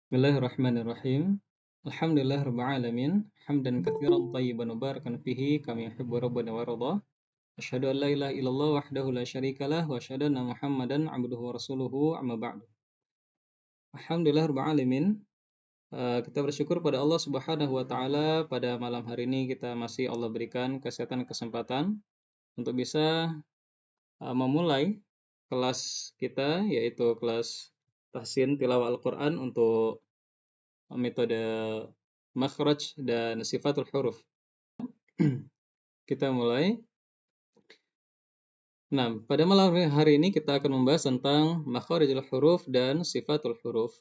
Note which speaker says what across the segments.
Speaker 1: Bismillahirrahmanirrahim. Alhamdulillah rabbil alamin. Hamdan katsiran thayyiban mubarakan fihi kama yuhibbu rabbuna wa radha. Asyhadu an la ilaha illallah wahdahu la syarikalah wa asyhadu anna Muhammadan abduhu wa rasuluhu amma ba'du. Alhamdulillah rabbil alamin. Kita bersyukur pada Allah Subhanahu wa taala pada malam hari ini kita masih Allah berikan kesehatan kesempatan untuk bisa memulai kelas kita yaitu kelas tahsin tilawah Al-Qur'an untuk metode makhraj dan sifatul huruf. Kita mulai. Nah, pada malam hari ini kita akan membahas tentang makhrijul huruf dan sifatul huruf.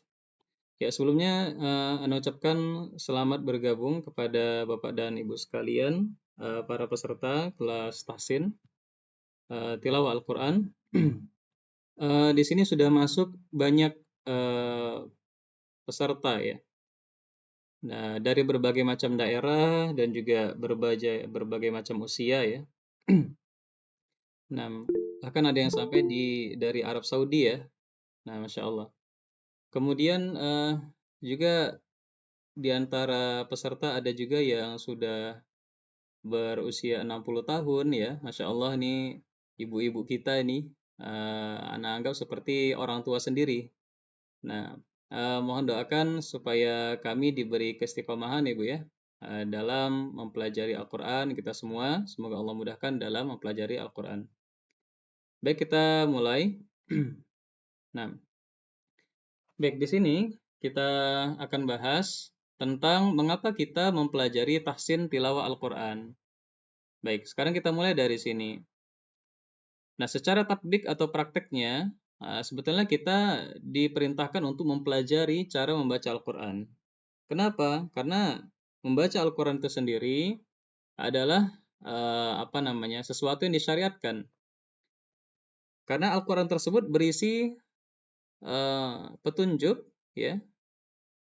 Speaker 1: Ya, sebelumnya Anda ucapkan selamat bergabung kepada Bapak dan Ibu sekalian, para peserta kelas tahsin tilawah Al-Qur'an. Di sini sudah masuk banyak peserta ya. Nah, dari berbagai macam daerah dan juga berbagai macam usia ya. Nah, bahkan ada yang sampai dari Arab Saudi ya. Nah, Masya Allah. Kemudian juga di antara peserta ada juga yang sudah berusia 60 tahun ya. Masya Allah nih ibu-ibu kita ini anak anggap seperti orang tua sendiri. Nah, mohon doakan supaya kami diberi keistiqomahan Ibu ya dalam mempelajari Al-Qur'an kita semua. Semoga Allah mudahkan dalam mempelajari Al-Qur'an. Baik, kita mulai. Nah, baik di sini kita akan bahas tentang mengapa kita mempelajari tahsin tilawah Al-Qur'an. Baik, sekarang kita mulai dari sini. Nah, secara tatbik atau prakteknya, sebetulnya kita diperintahkan untuk mempelajari cara membaca Al-Qur'an. Kenapa? Karena membaca Al-Qur'an itu sendiri adalah sesuatu yang disyariatkan. Karena Al-Qur'an tersebut berisi petunjuk ya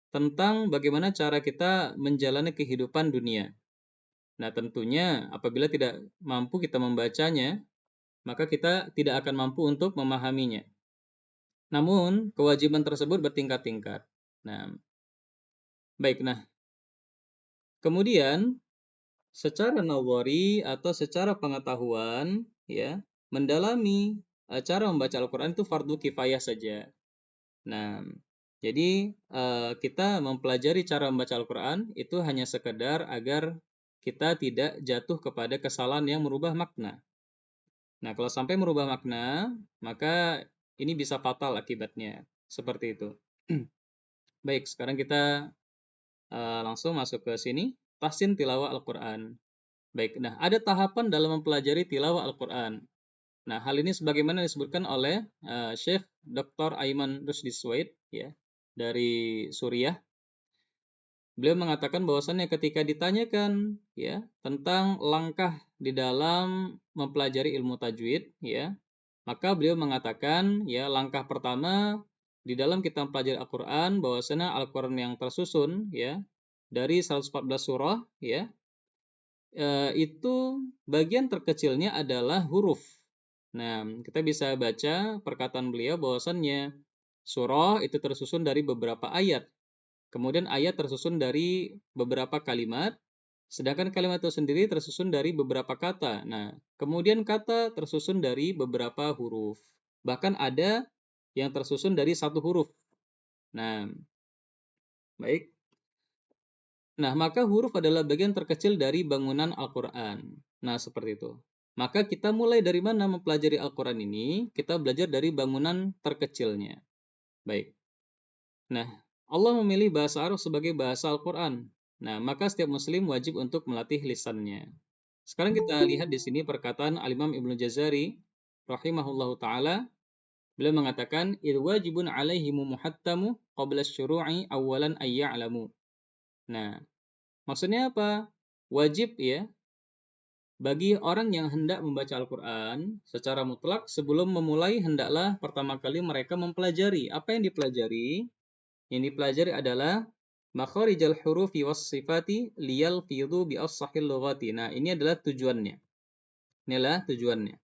Speaker 1: tentang bagaimana cara kita menjalani kehidupan dunia. Nah, tentunya apabila tidak mampu kita membacanya, maka kita tidak akan mampu untuk memahaminya. Namun, kewajiban tersebut bertingkat-tingkat. Nah, baik. Nah, kemudian secara nawari atau secara pengetahuan ya, mendalami cara membaca Al-Qur'an itu fardu kifayah saja. Nah, jadi kita mempelajari cara membaca Al-Qur'an itu hanya sekedar agar kita tidak jatuh kepada kesalahan yang merubah makna. Nah, kalau sampai merubah makna, maka ini bisa fatal akibatnya. Seperti itu. Baik, sekarang kita langsung masuk ke sini. Tahsin tilawah Al-Qur'an. Baik, nah ada tahapan dalam mempelajari tilawah Al-Qur'an. Nah, hal ini sebagaimana disebutkan oleh Syekh Dr. Aiman Rusdi Suwaid ya, dari Suriah. Beliau mengatakan bahwasannya ketika ditanyakan ya tentang langkah di dalam mempelajari ilmu tajwid ya, maka beliau mengatakan ya langkah pertama di dalam kita mempelajari Al-Qur'an bahwasanya Al-Qur'an yang tersusun ya dari 114 surah ya itu bagian terkecilnya adalah huruf. Nah, kita bisa baca perkataan beliau bahwasannya surah itu tersusun dari beberapa ayat. Kemudian ayat tersusun dari beberapa kalimat, sedangkan kalimat itu sendiri tersusun dari beberapa kata. Nah, kemudian kata tersusun dari beberapa huruf. Bahkan ada yang tersusun dari satu huruf. Nah, baik. Nah, maka huruf adalah bagian terkecil dari bangunan Al-Quran. Nah, seperti itu. Maka kita mulai dari mana mempelajari Al-Quran ini? Kita belajar dari bangunan terkecilnya. Baik. Nah, Allah memilih bahasa Arab sebagai bahasa Al-Quran. Nah, maka setiap muslim wajib untuk melatih lisannya. Sekarang kita lihat di sini perkataan Al-Imam Ibnu Jazari rahimahullahu taala. Beliau mengatakan, "Idh wajibun 'alaihimu muhattamu qabla asy-syuru'i awwalan ay ya'lamu." Nah, maksudnya apa? Wajib ya bagi orang yang hendak membaca Al-Quran secara mutlak sebelum memulai hendaklah pertama kali mereka mempelajari. Apa yang dipelajari? Yang dipelajari adalah makharijal hurufi was sifati liyal fidhu bi as-sahil lughati. Nah, ini adalah tujuannya. Inilah tujuannya.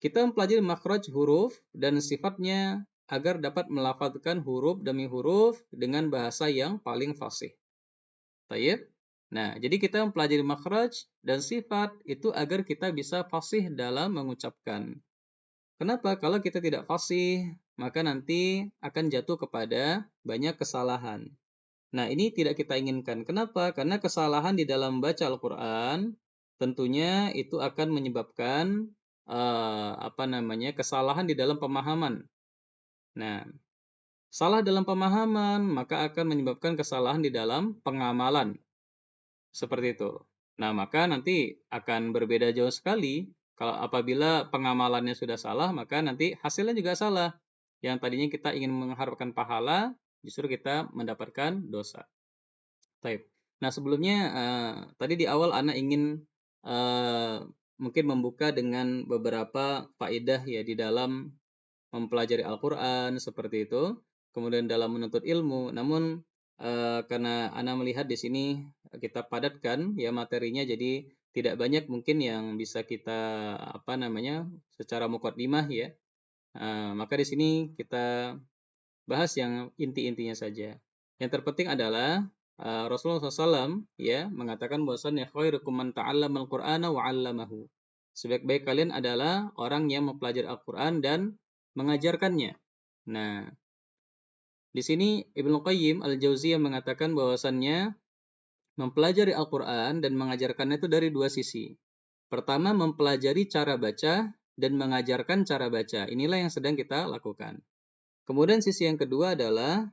Speaker 1: Kita mempelajari makhraj huruf dan sifatnya agar dapat melafadzkan huruf demi huruf dengan bahasa yang paling fasih. Tayyib. Nah, jadi kita mempelajari makhraj dan sifat itu agar kita bisa fasih dalam mengucapkan. Kenapa? Kalau kita tidak fasih, maka nanti akan jatuh kepada banyak kesalahan. Nah, ini tidak kita inginkan. Kenapa? Karena kesalahan di dalam baca Al-Quran tentunya itu akan menyebabkan kesalahan di dalam pemahaman. Nah, salah dalam pemahaman maka akan menyebabkan kesalahan di dalam pengamalan. Seperti itu. Nah, maka nanti akan berbeda jauh sekali. Kalau apabila pengamalannya sudah salah, maka nanti hasilnya juga salah. Yang tadinya kita ingin mengharapkan pahala, justru kita mendapatkan dosa. Baik. Nah, sebelumnya tadi di awal Ana ingin mungkin membuka dengan beberapa faedah ya di dalam mempelajari Al-Quran seperti itu, kemudian dalam menuntut ilmu. Namun karena Ana melihat di sini kita padatkan ya materinya, jadi tidak banyak mungkin yang bisa kita secara muqaddimah ya. Maka di sini kita bahas yang inti-intinya saja. Yang terpenting adalah Rasulullah SAW ya mengatakan bahwasannya khairukum man ta'allama al-Qur'ana wa 'allamahu. Sebaik-baik kalian adalah orang yang mempelajari Al-Qur'an dan mengajarkannya. Nah, di sini Ibnu Qayyim Al-Jauziyah mengatakan bahwasannya mempelajari Al-Qur'an dan mengajarkannya itu dari dua sisi. Pertama, mempelajari cara baca dan mengajarkan cara baca. Inilah yang sedang kita lakukan. Kemudian sisi yang kedua adalah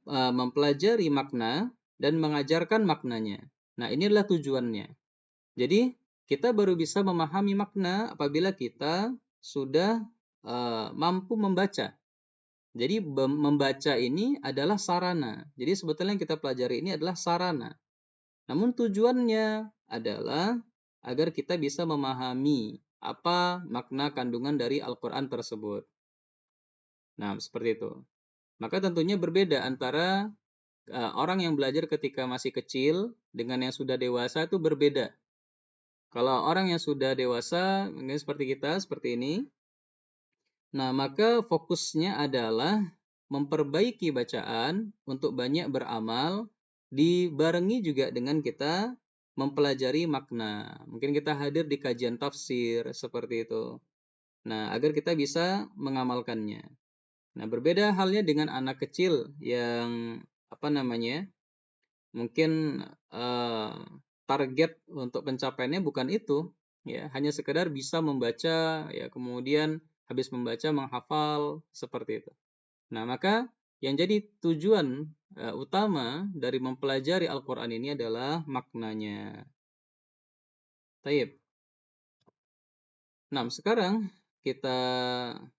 Speaker 1: mempelajari makna dan mengajarkan maknanya. Nah, ini adalah tujuannya. Jadi, kita baru bisa memahami makna apabila kita sudah mampu membaca. Jadi, membaca ini adalah sarana. Jadi, sebetulnya yang kita pelajari ini adalah sarana. Namun tujuannya adalah agar kita bisa memahami apa makna kandungan dari Al-Quran tersebut. Nah, seperti itu. Maka tentunya berbeda antara orang yang belajar ketika masih kecil dengan yang sudah dewasa itu berbeda. Kalau orang yang sudah dewasa, mungkin seperti kita, seperti ini, nah maka fokusnya adalah memperbaiki bacaan untuk banyak beramal, dibarengi juga dengan kita mempelajari makna. Mungkin kita hadir di kajian tafsir, seperti itu. Nah, agar kita bisa mengamalkannya. Nah, berbeda halnya dengan anak kecil yang mungkin target untuk pencapaiannya bukan itu, ya, hanya sekedar bisa membaca, ya, kemudian habis membaca menghafal seperti itu. Nah, maka yang jadi tujuan utama dari mempelajari Al-Quran ini adalah maknanya. Taib. Nah, sekarang kita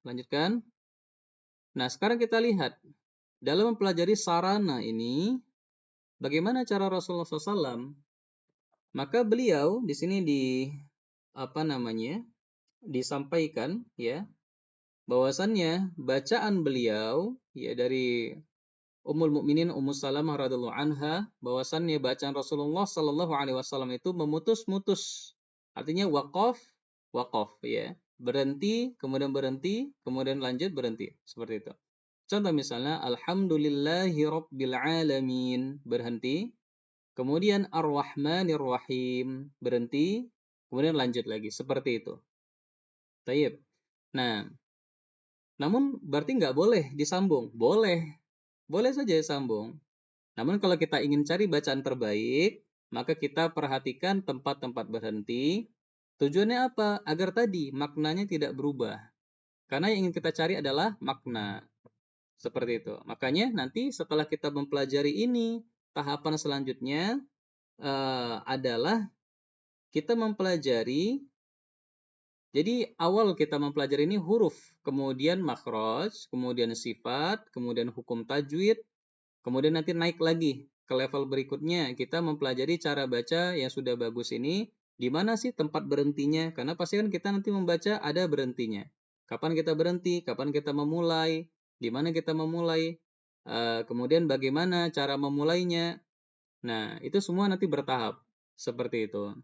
Speaker 1: lanjutkan. Nah, sekarang kita lihat dalam mempelajari sarana ini, bagaimana cara Rasulullah SAW? Maka beliau di sini disampaikan ya bahwasannya bacaan beliau ya dari Ummul Mukminin Ummu Salamah radhiyallahu anha, bahwasannya bacaan Rasulullah sallallahu alaihi wasallam itu memutus-mutus. Artinya waqaf, waqaf ya. Berhenti, kemudian lanjut berhenti. Seperti itu. Contoh misalnya alhamdulillahi rabbil alamin, berhenti. Kemudian ar-Rahmanir Rahim, berhenti. Kemudian lanjut lagi. Seperti itu. Tayyib. Nah, namun berarti nggak boleh disambung. Boleh. Boleh saja disambung. Namun kalau kita ingin cari bacaan terbaik, maka kita perhatikan tempat-tempat berhenti. Tujuannya apa? Agar tadi maknanya tidak berubah. Karena yang ingin kita cari adalah makna. Seperti itu. Makanya nanti setelah kita mempelajari ini, tahapan selanjutnya adalah kita mempelajari. Jadi awal kita mempelajari ini huruf, kemudian makhraj, kemudian sifat, kemudian hukum tajwid, kemudian nanti naik lagi ke level berikutnya, kita mempelajari cara baca yang sudah bagus ini, di mana sih tempat berhentinya? Karena pasti kan kita nanti membaca ada berhentinya. Kapan kita berhenti? Kapan kita memulai? Di mana kita memulai? Kemudian bagaimana cara memulainya? Nah, itu semua nanti bertahap. Seperti itu.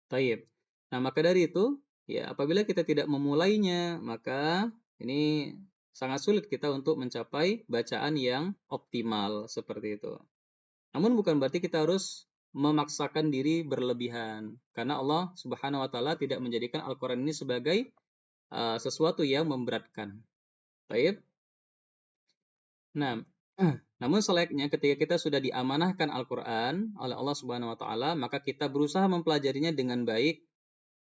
Speaker 1: Taib. Nah, maka dari itu, ya apabila kita tidak memulainya, maka ini sangat sulit kita untuk mencapai bacaan yang optimal seperti itu. Namun bukan berarti kita harus memaksakan diri berlebihan, karena Allah Subhanahu wa taala tidak menjadikan Al-Qur'an ini sebagai sesuatu yang memberatkan. Baik. Nah, namun selayaknya ketika kita sudah diamanahkan Al-Qur'an oleh Allah Subhanahu wa taala, maka kita berusaha mempelajarinya dengan baik,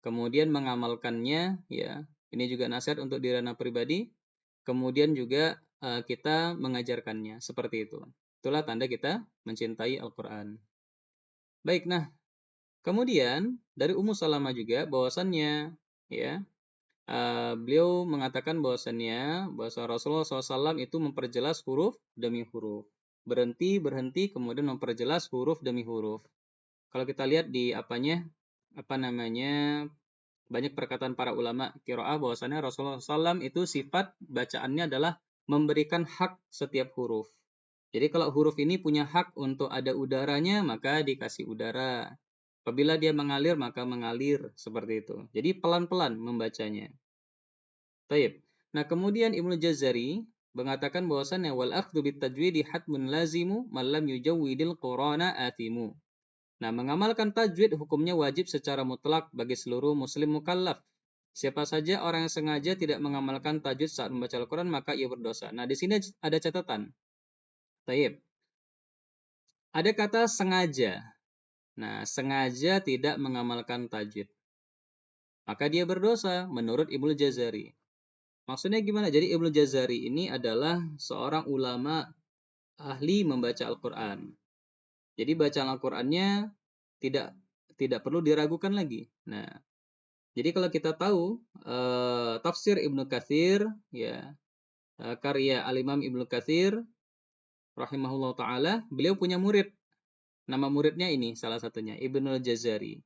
Speaker 1: kemudian mengamalkannya, ya. Ini juga nasihat untuk diri anak pribadi. Kemudian juga kita mengajarkannya seperti itu. Itulah tanda kita mencintai Al-Qur'an. Baik, nah, kemudian dari Ummu Salamah juga bahwasannya, ya, beliau mengatakan bahwasannya bahwa Rasulullah SAW itu memperjelas huruf demi huruf, berhenti, kemudian memperjelas huruf demi huruf. Kalau kita lihat di banyak perkataan para ulama qiraah bahwasannya Rasulullah SAW itu sifat bacaannya adalah memberikan hak setiap huruf. Jadi kalau huruf ini punya hak untuk ada udaranya, maka dikasih udara. Apabila dia mengalir, maka mengalir seperti itu. Jadi pelan-pelan membacanya. Taib. Nah, kemudian Ibnu Jazari mengatakan bahwasannya wal akhdhu bit tajwidi hatmun lazimu man lam yujawwidil Qur'ana atimu. Nah, mengamalkan tajwid hukumnya wajib secara mutlak bagi seluruh muslim mukallaf. Siapa saja orang yang sengaja tidak mengamalkan tajwid saat membaca Al-Quran, maka ia berdosa. Nah, di sini ada catatan. Taib. Ada kata sengaja. Nah, sengaja tidak mengamalkan tajwid, maka dia berdosa menurut Ibnu Jazari. Maksudnya gimana? Jadi Ibnu Jazari ini adalah seorang ulama ahli membaca Al-Quran. Jadi bacaan Al-Qurannya tidak tidak perlu diragukan lagi. Nah, jadi kalau kita tahu tafsir Ibnu Katsir, ya, karya Al-Imam Ibnu Katsir rahimahullah taala, beliau punya murid. Nama muridnya ini salah satunya Ibnu Jazari.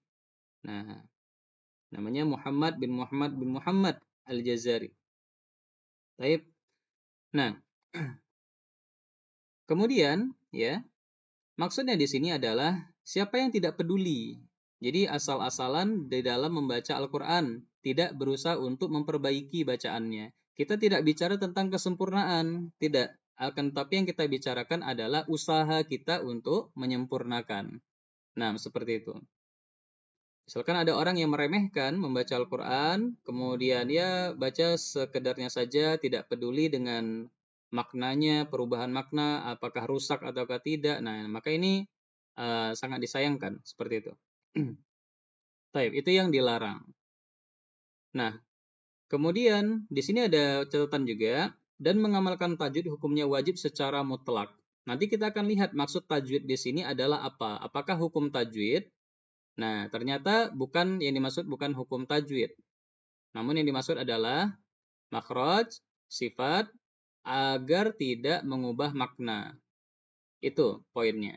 Speaker 1: Nah, namanya Muhammad bin Muhammad Al-Jazari. Baik. Nah, kemudian, ya, maksudnya di sini adalah siapa yang tidak peduli. Jadi asal-asalan di dalam membaca Al-Quran, tidak berusaha untuk memperbaiki bacaannya. Kita tidak bicara tentang kesempurnaan, tidak. Akan tetapi yang kita bicarakan adalah usaha kita untuk menyempurnakan. Nah, seperti itu. Misalkan ada orang yang meremehkan membaca Al-Quran, kemudian ya baca sekedarnya saja, tidak peduli dengan maknanya, perubahan makna, apakah rusak ataukah tidak. Nah, maka ini sangat disayangkan seperti itu. Taib, itu yang dilarang. Nah, kemudian di sini ada catatan juga, dan mengamalkan tajwid hukumnya wajib secara mutlak. Nanti kita akan lihat maksud tajwid di sini adalah apa. Apakah hukum tajwid? Nah, ternyata yang dimaksud bukan hukum tajwid. Namun yang dimaksud adalah makhraj, sifat, agar tidak mengubah makna. Itu poinnya.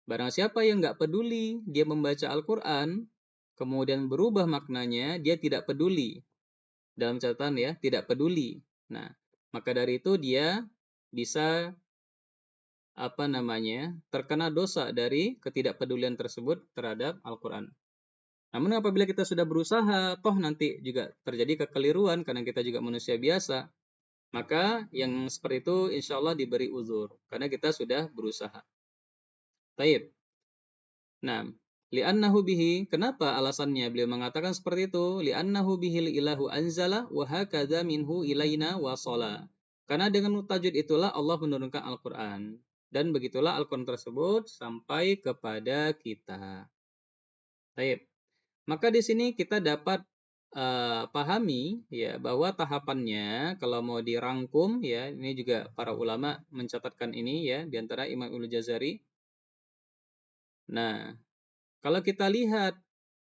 Speaker 1: Barang siapa yang nggak peduli, dia membaca Al-Quran, kemudian berubah maknanya, dia tidak peduli. Dalam catatan ya, tidak peduli. Nah, maka dari itu dia bisa terkena dosa dari ketidakpedulian tersebut terhadap Al-Quran. Namun apabila kita sudah berusaha, toh nanti juga terjadi kekeliruan karena kita juga manusia biasa, maka yang seperti itu insya Allah diberi uzur karena kita sudah berusaha. Taib. Nah, li'annahu bihi, kenapa alasannya beliau mengatakan seperti itu? Li'annahu bihi ilahu anzala wa hakadha minhu ilaina wasala. Karena dengan tajwid itulah Allah menurunkan Al-Quran. Dan begitulah Al-Quran tersebut sampai kepada kita. Taib. Maka di sini kita dapat pahami ya bahwa tahapannya kalau mau dirangkum ya, ini juga para ulama mencatatkan ini ya, di antara Imam Ibnu Jazari. Nah, kalau kita lihat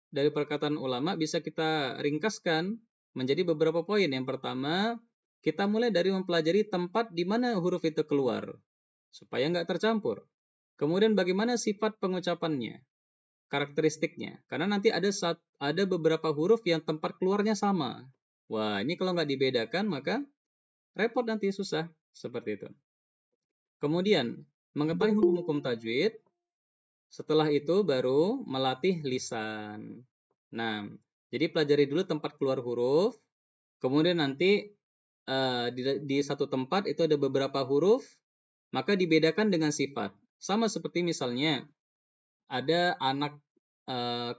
Speaker 1: dari perkataan ulama bisa kita ringkaskan menjadi beberapa poin. Yang pertama, kita mulai dari mempelajari tempat di mana huruf itu keluar supaya nggak tercampur. Kemudian bagaimana sifat pengucapannya, karakteristiknya. Karena nanti ada beberapa huruf yang tempat keluarnya sama. Wah, ini kalau nggak dibedakan maka repot nanti, susah. Seperti itu. Kemudian, mengetahui hukum-hukum tajwid. Setelah itu baru melatih lisan. Nah, jadi pelajari dulu tempat keluar huruf. Kemudian nanti di satu tempat itu ada beberapa huruf, maka dibedakan dengan sifat. Sama seperti misalnya ada anak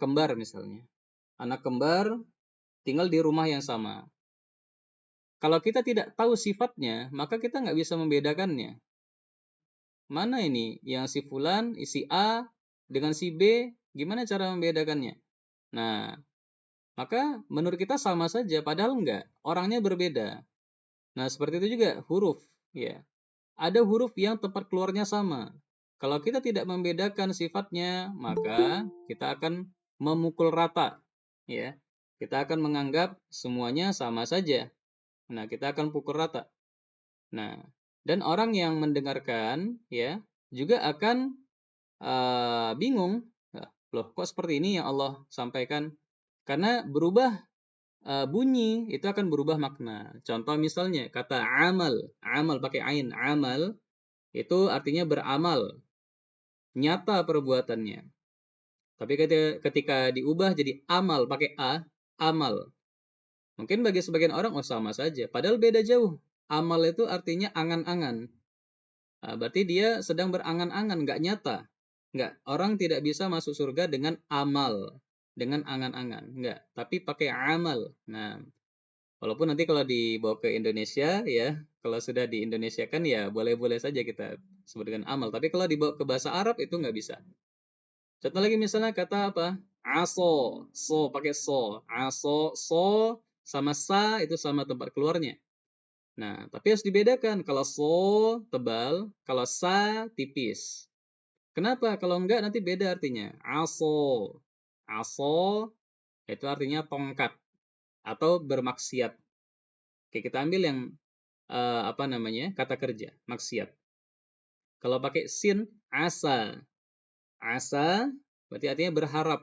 Speaker 1: kembar misalnya. Anak kembar tinggal di rumah yang sama. Kalau kita tidak tahu sifatnya, maka kita nggak bisa membedakannya. Mana ini yang si fulan, si A dengan si B, gimana cara membedakannya? Nah, maka menurut kita sama saja, padahal enggak. Orangnya berbeda. Nah, seperti itu juga huruf, ya. Ada huruf yang tempat keluarnya sama. Kalau kita tidak membedakan sifatnya, maka kita akan memukul rata, ya. Kita akan menganggap semuanya sama saja. Nah, kita akan pukul rata. Nah, dan orang yang mendengarkan, ya, juga akan bingung. Loh, kok seperti ini yang Allah sampaikan? Karena berubah bunyi itu akan berubah makna. Contoh misalnya kata amal, amal pakai ain, amal itu artinya beramal, nyata perbuatannya. Tapi ketika diubah jadi amal pakai a, amal. Mungkin bagi sebagian orang oh sama saja, padahal beda jauh. Amal itu artinya angan-angan. Berarti dia sedang berangan-angan, nggak nyata. Nggak, orang tidak bisa masuk surga dengan amal, dengan angan-angan, nggak. Tapi pakai amal. Nah, walaupun nanti kalau dibawa ke Indonesia ya, kalau sudah di Indonesia kan ya boleh-boleh saja kita sebut dengan amal. Tapi kalau dibawa ke bahasa Arab itu nggak bisa. Contoh lagi misalnya kata apa? Aso, so pakai so, aso, so sama sa itu sama tempat keluarnya. Nah, tapi harus dibedakan. Kalau so tebal, kalau sa tipis. Kenapa? Kalau enggak nanti beda artinya. Aso, aso itu artinya tongkat atau bermaksiat. Oke, kita ambil yang apa namanya kata kerja maksiat. Kalau pakai sin asa, asa berarti artinya berharap.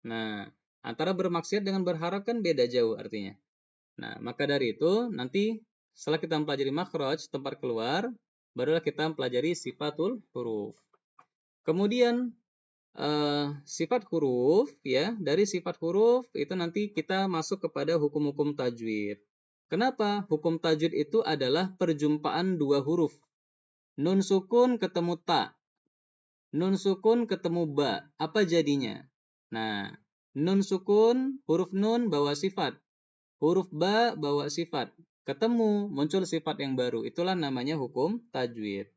Speaker 1: Nah, antara bermaksiat dengan berharap kan beda jauh artinya. Nah, maka dari itu nanti setelah kita mempelajari makhraj tempat keluar, barulah kita mempelajari sifatul huruf. Kemudian sifat huruf ya, dari sifat huruf itu nanti kita masuk kepada hukum-hukum tajwid. Kenapa? Hukum tajwid itu adalah perjumpaan dua huruf. Nun sukun ketemu ta. Nun sukun ketemu ba. Apa jadinya? Nah, nun sukun, huruf nun bawa sifat. Huruf ba bawa sifat. Ketemu, muncul sifat yang baru. Itulah namanya hukum tajwid.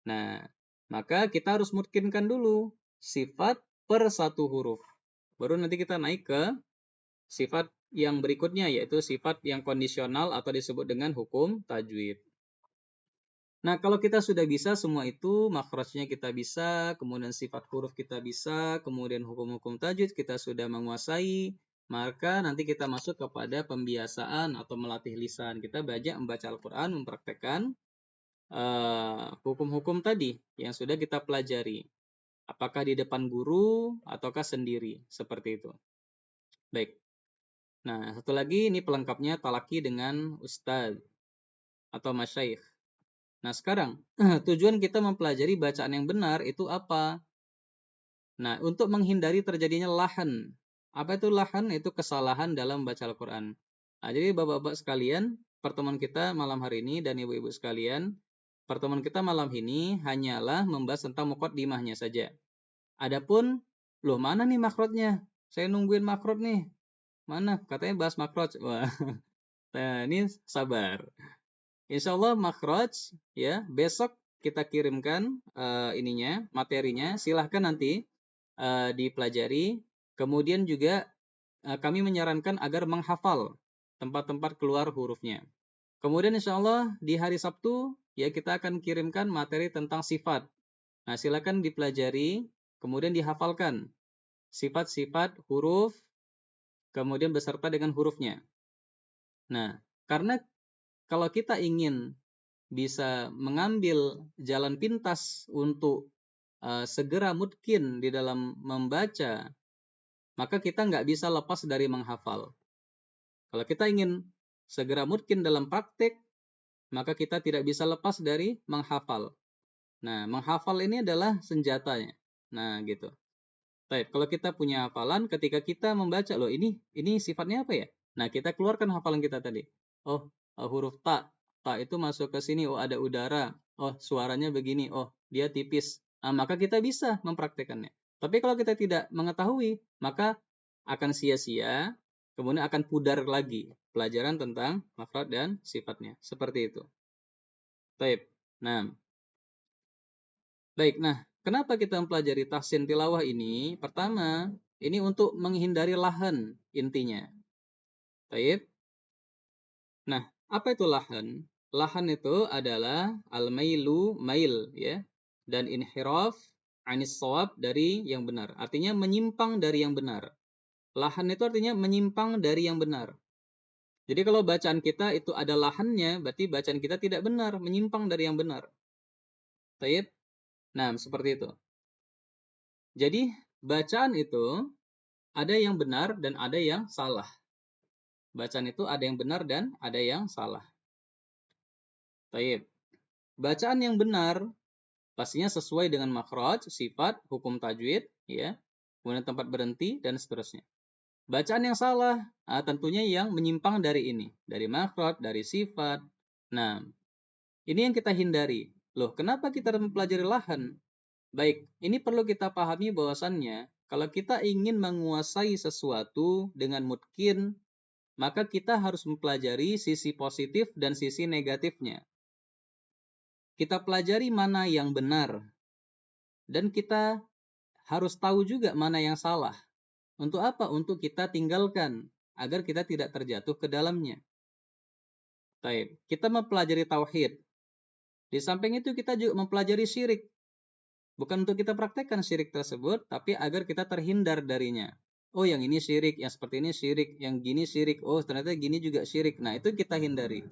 Speaker 1: Nah, maka kita harus mungkinkan dulu sifat per satu huruf. Baru nanti kita naik ke sifat yang berikutnya, yaitu sifat yang kondisional atau disebut dengan hukum tajwid. Nah, kalau kita sudah bisa semua itu, makhrajnya kita bisa, kemudian sifat huruf kita bisa, kemudian hukum-hukum tajwid kita sudah menguasai, maka nanti kita masuk kepada pembiasaan atau melatih lisan. Kita belajar membaca Al-Quran, mempraktekkan hukum-hukum tadi yang sudah kita pelajari. Apakah di depan guru ataukah sendiri, seperti itu. Baik. Nah, satu lagi ini pelengkapnya talaki dengan ustadz atau masyayikh. Nah, sekarang tujuan kita mempelajari bacaan yang benar itu apa? Nah, untuk menghindari terjadinya lahan. Apa itu lahan? Itu kesalahan dalam membaca Al-Quran. Nah, jadi bapak-bapak sekalian, pertemuan kita malam hari ini dan ibu-ibu sekalian, pertemuan kita malam ini hanyalah membahas tentang muqaddimahnya saja. Adapun, loh mana nih makrotnya? Saya nungguin makrot nih. Mana? Katanya bahas makrot. Wah, nah, ini sabar. Insya Allah makhraj ya besok kita kirimkan materinya, silahkan nanti dipelajari. Kemudian juga kami menyarankan agar menghafal tempat-tempat keluar hurufnya. Kemudian insya Allah di hari Sabtu ya kita akan kirimkan materi tentang sifat. Nah, silakan dipelajari, kemudian dihafalkan sifat-sifat huruf, kemudian beserta dengan hurufnya. Nah, karena kalau kita ingin bisa mengambil jalan pintas untuk segera mungkin di dalam membaca, maka kita nggak bisa lepas dari menghafal. Kalau kita ingin segera mungkin dalam praktik, maka kita tidak bisa lepas dari menghafal. Nah, menghafal ini adalah senjatanya. Nah, gitu. Baik, kalau kita punya hafalan, ketika kita membaca, loh ini sifatnya apa ya? Nah, kita keluarkan hafalan kita tadi. Oh, huruf ta. Ta itu masuk ke sini, oh ada udara, oh suaranya begini, oh dia tipis. Nah, maka kita bisa mempraktekannya. Tapi kalau kita tidak mengetahui, maka akan sia-sia, kemudian akan pudar lagi pelajaran tentang mafrad dan sifatnya. Seperti itu. Baik. Nah, baik. Nah, kenapa kita mempelajari tahsin tilawah ini? Pertama, ini untuk menghindari lahan intinya. Baik. Nah, apa itu lahan? Lahan itu adalah al-mailu mail ya dan inhiraf anis shawab dari yang benar. Artinya menyimpang dari yang benar. Lahan itu artinya menyimpang dari yang benar. Jadi kalau bacaan kita itu ada lahannya, berarti bacaan kita tidak benar, menyimpang dari yang benar. Baik. Nah, seperti itu. Jadi bacaan itu ada yang benar dan ada yang salah. Bacaan itu ada yang benar dan ada yang salah. Baik. Bacaan yang benar pastinya sesuai dengan makhraj, sifat, hukum tajwid, ya, kemudian tempat berhenti dan seterusnya. Bacaan yang salah, tentunya yang menyimpang dari ini, dari makhraj, dari sifat. Nah, ini yang kita hindari. Loh, kenapa kita mempelajari lahan? Baik, ini perlu kita pahami bahwasannya kalau kita ingin menguasai sesuatu dengan mungkin, maka kita harus mempelajari sisi positif dan sisi negatifnya. Kita pelajari mana yang benar, dan kita harus tahu juga mana yang salah. Untuk apa? Untuk kita tinggalkan, agar kita tidak terjatuh ke dalamnya. Baik, kita mempelajari tauhid. Di samping itu kita juga mempelajari syirik. Bukan untuk kita praktekkan syirik tersebut, tapi agar kita terhindar darinya. Oh, yang ini syirik, yang seperti ini syirik, yang gini syirik. Oh, ternyata gini juga syirik. Nah, itu kita hindari.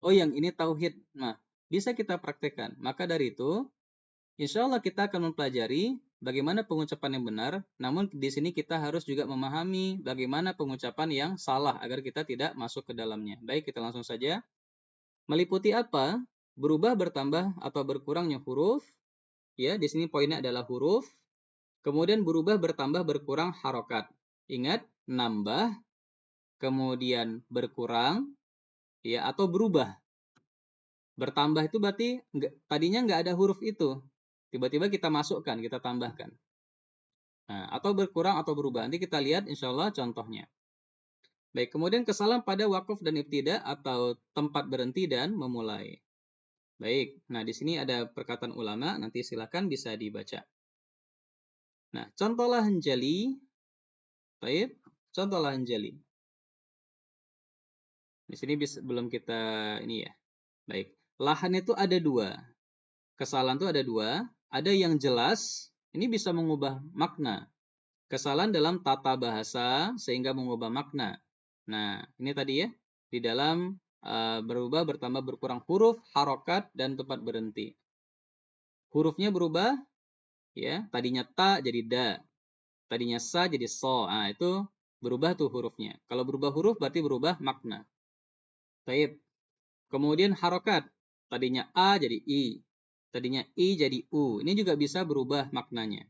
Speaker 1: Oh, yang ini tauhid. Nah, bisa kita praktekkan. Maka dari itu, insya Allah kita akan mempelajari bagaimana pengucapan yang benar, namun di sini kita harus juga memahami bagaimana pengucapan yang salah agar kita tidak masuk ke dalamnya. Baik, kita langsung saja. Meliputi apa? Berubah, bertambah, atau berkurangnya huruf. Ya, di sini poinnya adalah huruf. Kemudian berubah, bertambah, berkurang harokat. Ingat, nambah, kemudian berkurang, ya, atau berubah. Bertambah itu berarti tadinya nggak ada huruf itu. Tiba-tiba kita masukkan, kita tambahkan. Nah, atau berkurang atau berubah. Nanti kita lihat insya Allah contohnya. Baik, kemudian kesalahan pada wakaf dan ibtida atau tempat berhenti dan memulai. Baik, nah di sini ada perkataan ulama, nanti silakan bisa dibaca. Nah, contoh lahan jali. Baik, contoh lahan jali. Di sini belum kita ini ya. Baik, lahan itu ada dua. Kesalahan itu ada dua. Ada yang jelas, ini bisa mengubah makna. Kesalahan dalam tata bahasa sehingga mengubah makna. Nah, ini tadi ya, di dalam berubah, bertambah, berkurang huruf, harokat, dan tempat berhenti. Hurufnya berubah, ya, tadinya ta jadi da, tadinya sa jadi so. Nah, itu berubah tuh hurufnya. Kalau berubah huruf berarti berubah makna. Baik. Kemudian harokat, tadinya a jadi i, tadinya i jadi u. Ini juga bisa berubah maknanya.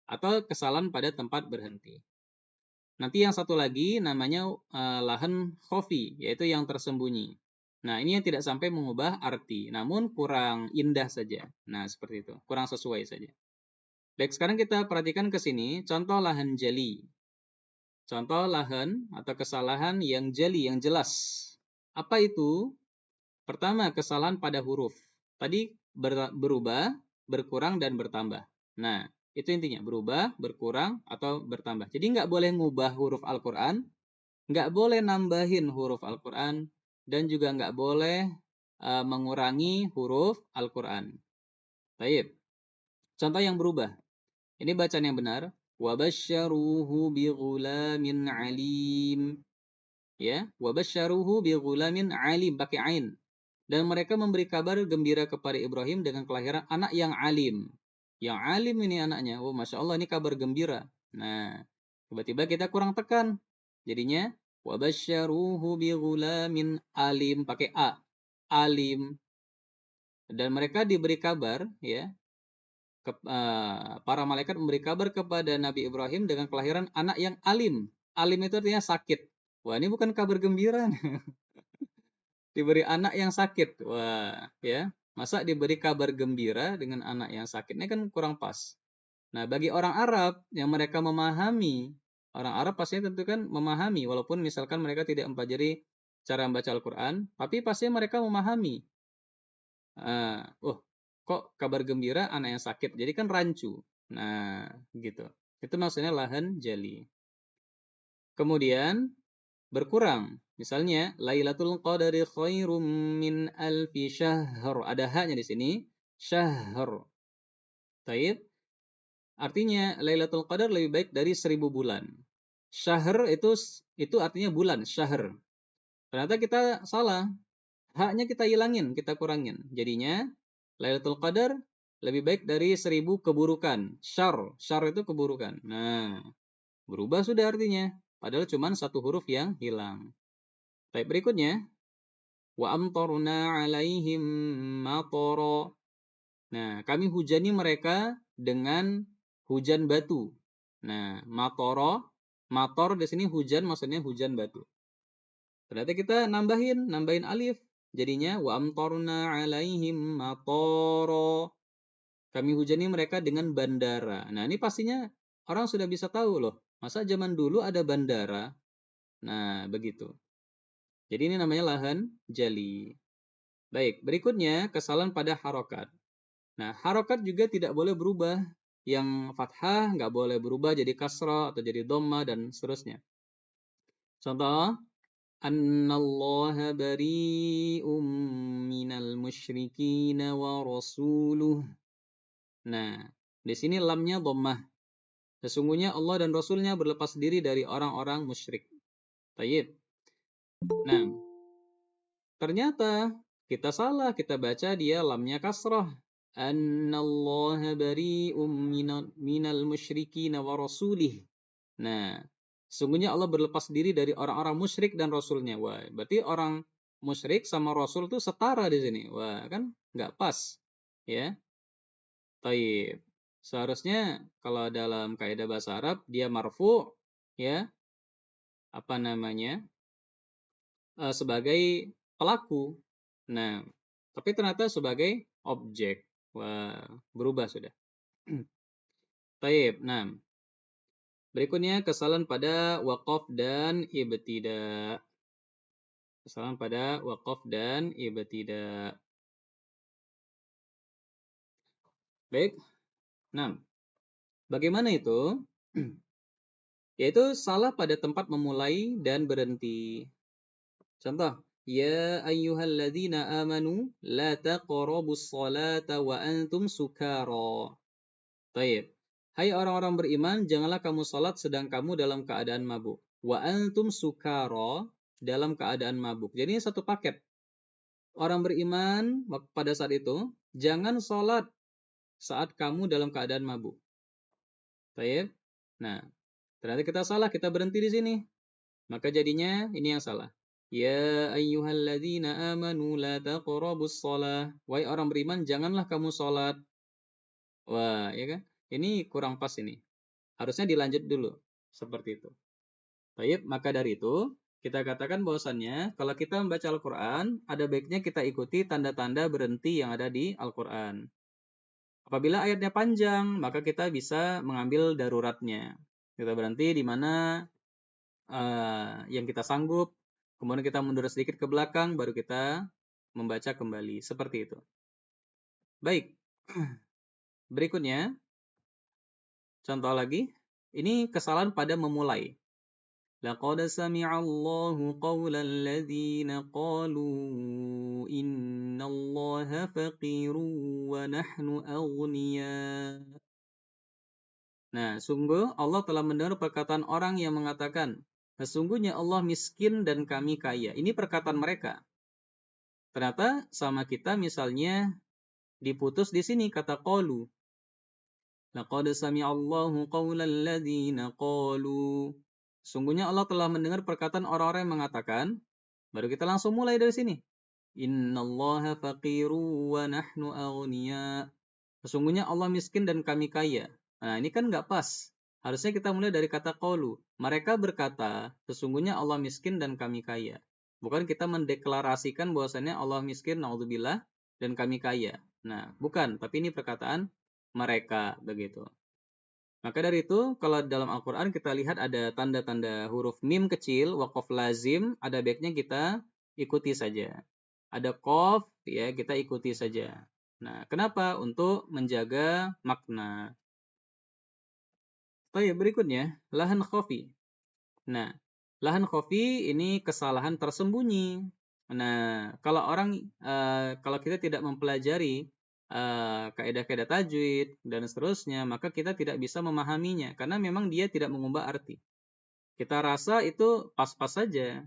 Speaker 1: Atau kesalahan pada tempat berhenti. Nanti yang satu lagi namanya lahan khofi, yaitu yang tersembunyi. Nah, ini yang tidak sampai mengubah arti, namun kurang indah saja. Nah, seperti itu, kurang sesuai saja. Baik, sekarang kita perhatikan ke sini, contoh lahan jali. Contoh lahan atau kesalahan yang jali, yang jelas. Apa itu? Pertama, kesalahan pada huruf. Tadi berubah, berkurang, dan bertambah. Nah, itu intinya, berubah, berkurang, atau bertambah. Jadi nggak boleh ngubah huruf Al-Quran, nggak boleh nambahin huruf Al-Quran, dan juga nggak boleh mengurangi huruf Al-Quran. Baik. Contoh yang berubah. Ini bacaan yang benar. Wabasyaruhu bighulamin alim. Ya, wabasyaruhu bighulamin alim, pakai ain. Dan mereka memberi kabar gembira kepada Ibrahim dengan kelahiran anak yang alim. Yang alim ini anaknya. Oh, Masya Allah, ini kabar gembira. Nah, tiba-tiba kita kurang tekan. Jadinya, wabasyaruhu bighulamin alim, pakai a. Alim. Dan mereka diberi kabar, ya, para malaikat memberi kabar kepada Nabi Ibrahim dengan kelahiran anak yang alim. Alim itu artinya sakit. Wah, ini bukan kabar gembira. Diberi anak yang sakit. Wah, ya. Masa diberi kabar gembira dengan anak yang sakit? Ini kan kurang pas. Nah, bagi orang Arab yang mereka memahami, orang Arab pastinya tentu kan memahami, walaupun misalkan mereka tidak mempelajari cara membaca Al-Quran, tapi pastinya mereka memahami. Oh, kok kabar gembira anak yang sakit? Jadi kan rancu. Nah, gitu. Itu maksudnya lahan jali. Kemudian berkurang. Misalnya, Lailatul Qadari khairum min alfi syahr. Ada haknya di sini. Syahr. Taib. Artinya, Lailatul Qadar lebih baik dari 1000 bulan. Syahr itu artinya bulan, syahr. Ternyata kita salah. Haknya kita hilangin, kita kurangin. Jadinya, Lailatul Qadar lebih baik dari 1000 keburukan. Syar itu keburukan. Nah, berubah sudah artinya. Padahal cuma satu huruf yang hilang. Baik, berikutnya. Wa amtarna alaihim matara. Nah, kami hujani mereka dengan hujan batu. Nah, mator di sini hujan maksudnya hujan batu. Ternyata kita nambahin alif. Jadinya wa amtarna alaihim matara. Kami hujani mereka dengan bandara. Nah, ini pastinya orang sudah bisa tahu loh. Masa zaman dulu ada bandara? Nah, begitu. Jadi ini namanya lahan jali. Baik, berikutnya kesalahan pada harokat. Nah, harokat juga tidak boleh berubah. Yang fathah nggak boleh berubah jadi kasrah atau jadi dhamma dan seterusnya. Contoh, Annallaha bari'um minal musyrikina wa rasuluh. Nah, di sini lamnya dhammah. Sesungguhnya Allah dan Rasulnya berlepas diri dari orang-orang musyrik. Tayyib. Nah, ternyata kita salah, kita baca dia lamnya kasrah. Annallaha bari'um minal musyrikina wa rasulih. Nah, sesungguhnya Allah berlepas diri dari orang-orang musyrik dan Rasulnya. Wah, berarti orang musyrik sama Rasul itu setara di sini. Wah, kan nggak pas. Ya, taib. Seharusnya kalau dalam kaidah bahasa Arab, dia marfu, ya, apa namanya, sebagai pelaku. Nah, tapi ternyata sebagai objek. Wah, berubah sudah. Taib. Nah, berikutnya kesalahan pada waqaf dan ibtida. Kesalahan pada waqaf dan ibtida. Baik. Nah, bagaimana itu? Yaitu salah pada tempat memulai dan berhenti. Contoh, ya ayyuhalladzina amanu la taqrabus salata wa antum sukara. Baik. Hai orang-orang beriman, janganlah kamu salat sedang kamu dalam keadaan mabuk. Wa antum sukara, dalam keadaan mabuk. Jadi ini satu paket. Orang beriman pada saat itu, jangan salat saat kamu dalam keadaan mabuk. Baik. Nah, ternyata kita salah, kita berhenti di sini. Maka jadinya ini yang salah. Ya ayyuhalladzina amanu la taqrabus shalah. Wahai orang beriman, janganlah kamu salat. Wah, ya kan? Ini kurang pas ini. Harusnya dilanjut dulu. Seperti itu. Baik, maka dari itu kita katakan bahwasannya kalau kita membaca Al-Qur'an, ada baiknya kita ikuti tanda-tanda berhenti yang ada di Al-Qur'an. Apabila ayatnya panjang, maka kita bisa mengambil daruratnya. Kita berhenti di mana yang kita sanggup, kemudian kita mundur sedikit ke belakang, baru kita membaca kembali. Seperti itu. Baik. Berikutnya, contoh lagi. Ini kesalahan pada memulai. لقد سمع الله قول الذين قالوا إن الله فقير ونحن أغنياء. Nah, sungguh Allah telah mendengar perkataan orang yang mengatakan, sesungguhnya Allah miskin dan kami kaya. Ini perkataan mereka. Ternyata sama kita misalnya diputus di sini kata qalu. Laqad sami'allahu qaulal ladzina qalu. Sungguhnya Allah telah mendengar perkataan orang-orang yang mengatakan, baru kita langsung mulai dari sini. Innallaha faqiru wa nahnu aghniya. Sesungguhnya Allah miskin dan kami kaya. Nah, ini kan nggak pas. Harusnya kita mulai dari kata qaulu. Mereka berkata, sesungguhnya Allah miskin dan kami kaya. Bukan kita mendeklarasikan bahwasannya Allah miskin, naudzubillah, dan kami kaya. Nah, bukan, tapi ini perkataan mereka begitu. Maka dari itu, kalau dalam Al-Quran kita lihat ada tanda-tanda huruf mim kecil, waqaf lazim, ada baiknya kita ikuti saja. Ada qaf, ya kita ikuti saja. Nah, kenapa? Untuk menjaga makna. Baik, berikutnya, lahan khafi. Nah, lahan khafi ini kesalahan tersembunyi. Nah, kalau kita tidak mempelajari kaidah-kaidah tajwid dan seterusnya, maka kita tidak bisa memahaminya karena memang dia tidak mengubah arti. Kita rasa itu pas-pas saja,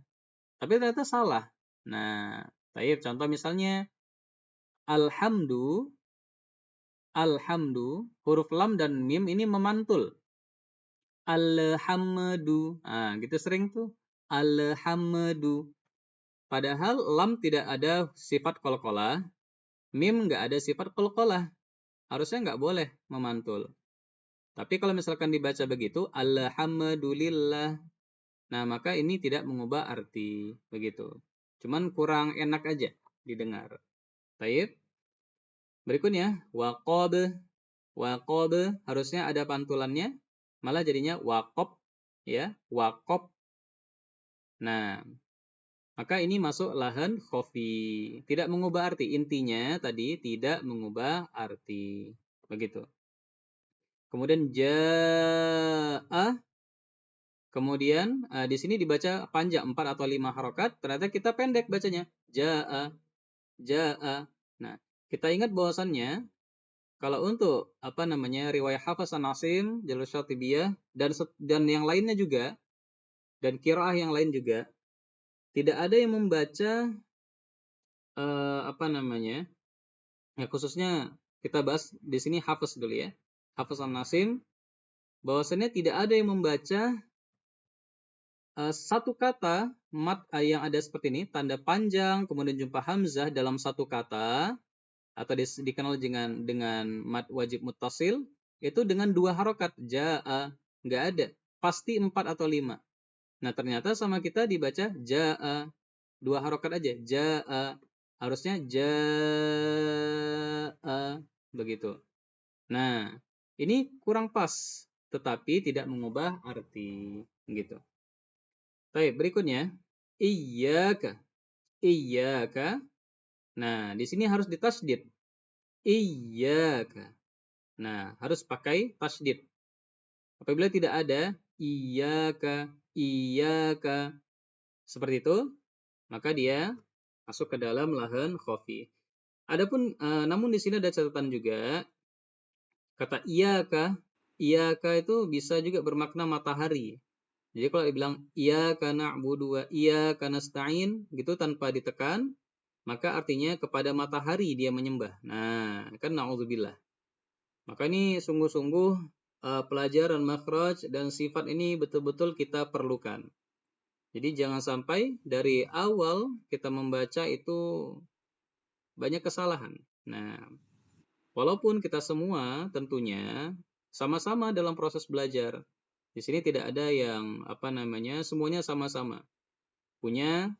Speaker 1: tapi ternyata salah. Nah, baik, contoh misalnya alhamdu, alhamdu, huruf lam dan mim ini memantul. Alhamdu. Nah, gitu sering tuh. Alhamdu. Padahal lam tidak ada sifat qalqalah, mim nggak ada sifat qalqalah. Harusnya nggak boleh memantul. Tapi kalau misalkan dibaca begitu, alhamdulillah. Nah, maka ini tidak mengubah arti. Begitu. Cuman kurang enak aja didengar. Baik. Berikutnya, waqab. Waqab harusnya ada pantulannya. Malah jadinya waqab. Ya, waqab. Nah, maka ini masuk lahan khofi. Tidak mengubah arti. Intinya tadi tidak mengubah arti. Begitu. Kemudian ja'a. Kemudian di sini dibaca panjang 4 atau 5 harokat. Ternyata kita pendek bacanya. Ja'a. Ja'a. Nah, kita ingat bahwasannya kalau untuk riwayat Hafs an Asim, Jalal Syatibiyah dan yang lainnya juga dan qiraah yang lain juga tidak ada yang membaca ya khususnya kita bahas di sini Hafs dulu ya. Hafs an Asim bahwasannya tidak ada yang membaca satu kata mat yang ada seperti ini, tanda panjang kemudian jumpa hamzah dalam satu kata atau dikenal dengan mat wajib muttasil itu dengan 2 harokat jaa, nggak ada, pasti 4 atau 5. Nah, ternyata sama kita dibaca jaa, 2 harokat aja, jaa, harusnya jaa, begitu. Nah, ini kurang pas, tetapi tidak mengubah arti, gitu. Baik, berikutnya iyyaka. Iyyaka. Nah, di sini harus ditasydid. Iyyaka. Nah, harus pakai tasydid. Apabila tidak ada iyyaka, iyyaka seperti itu, maka dia masuk ke dalam lahan khafi. Adapun namun di sini ada catatan juga, kata iyyaka, iyyaka itu bisa juga bermakna matahari. Jadi kalau dibilang iyyaka na'budu wa iyyaka nasta'in gitu tanpa ditekan, maka artinya kepada matahari dia menyembah. Nah, kan na'udzubillah. Maka ini sungguh-sungguh pelajaran makhraj dan sifat ini betul-betul kita perlukan. Jadi jangan sampai dari awal kita membaca itu banyak kesalahan. Nah, walaupun kita semua tentunya sama-sama dalam proses belajar. Di sini tidak ada yang semuanya sama-sama punya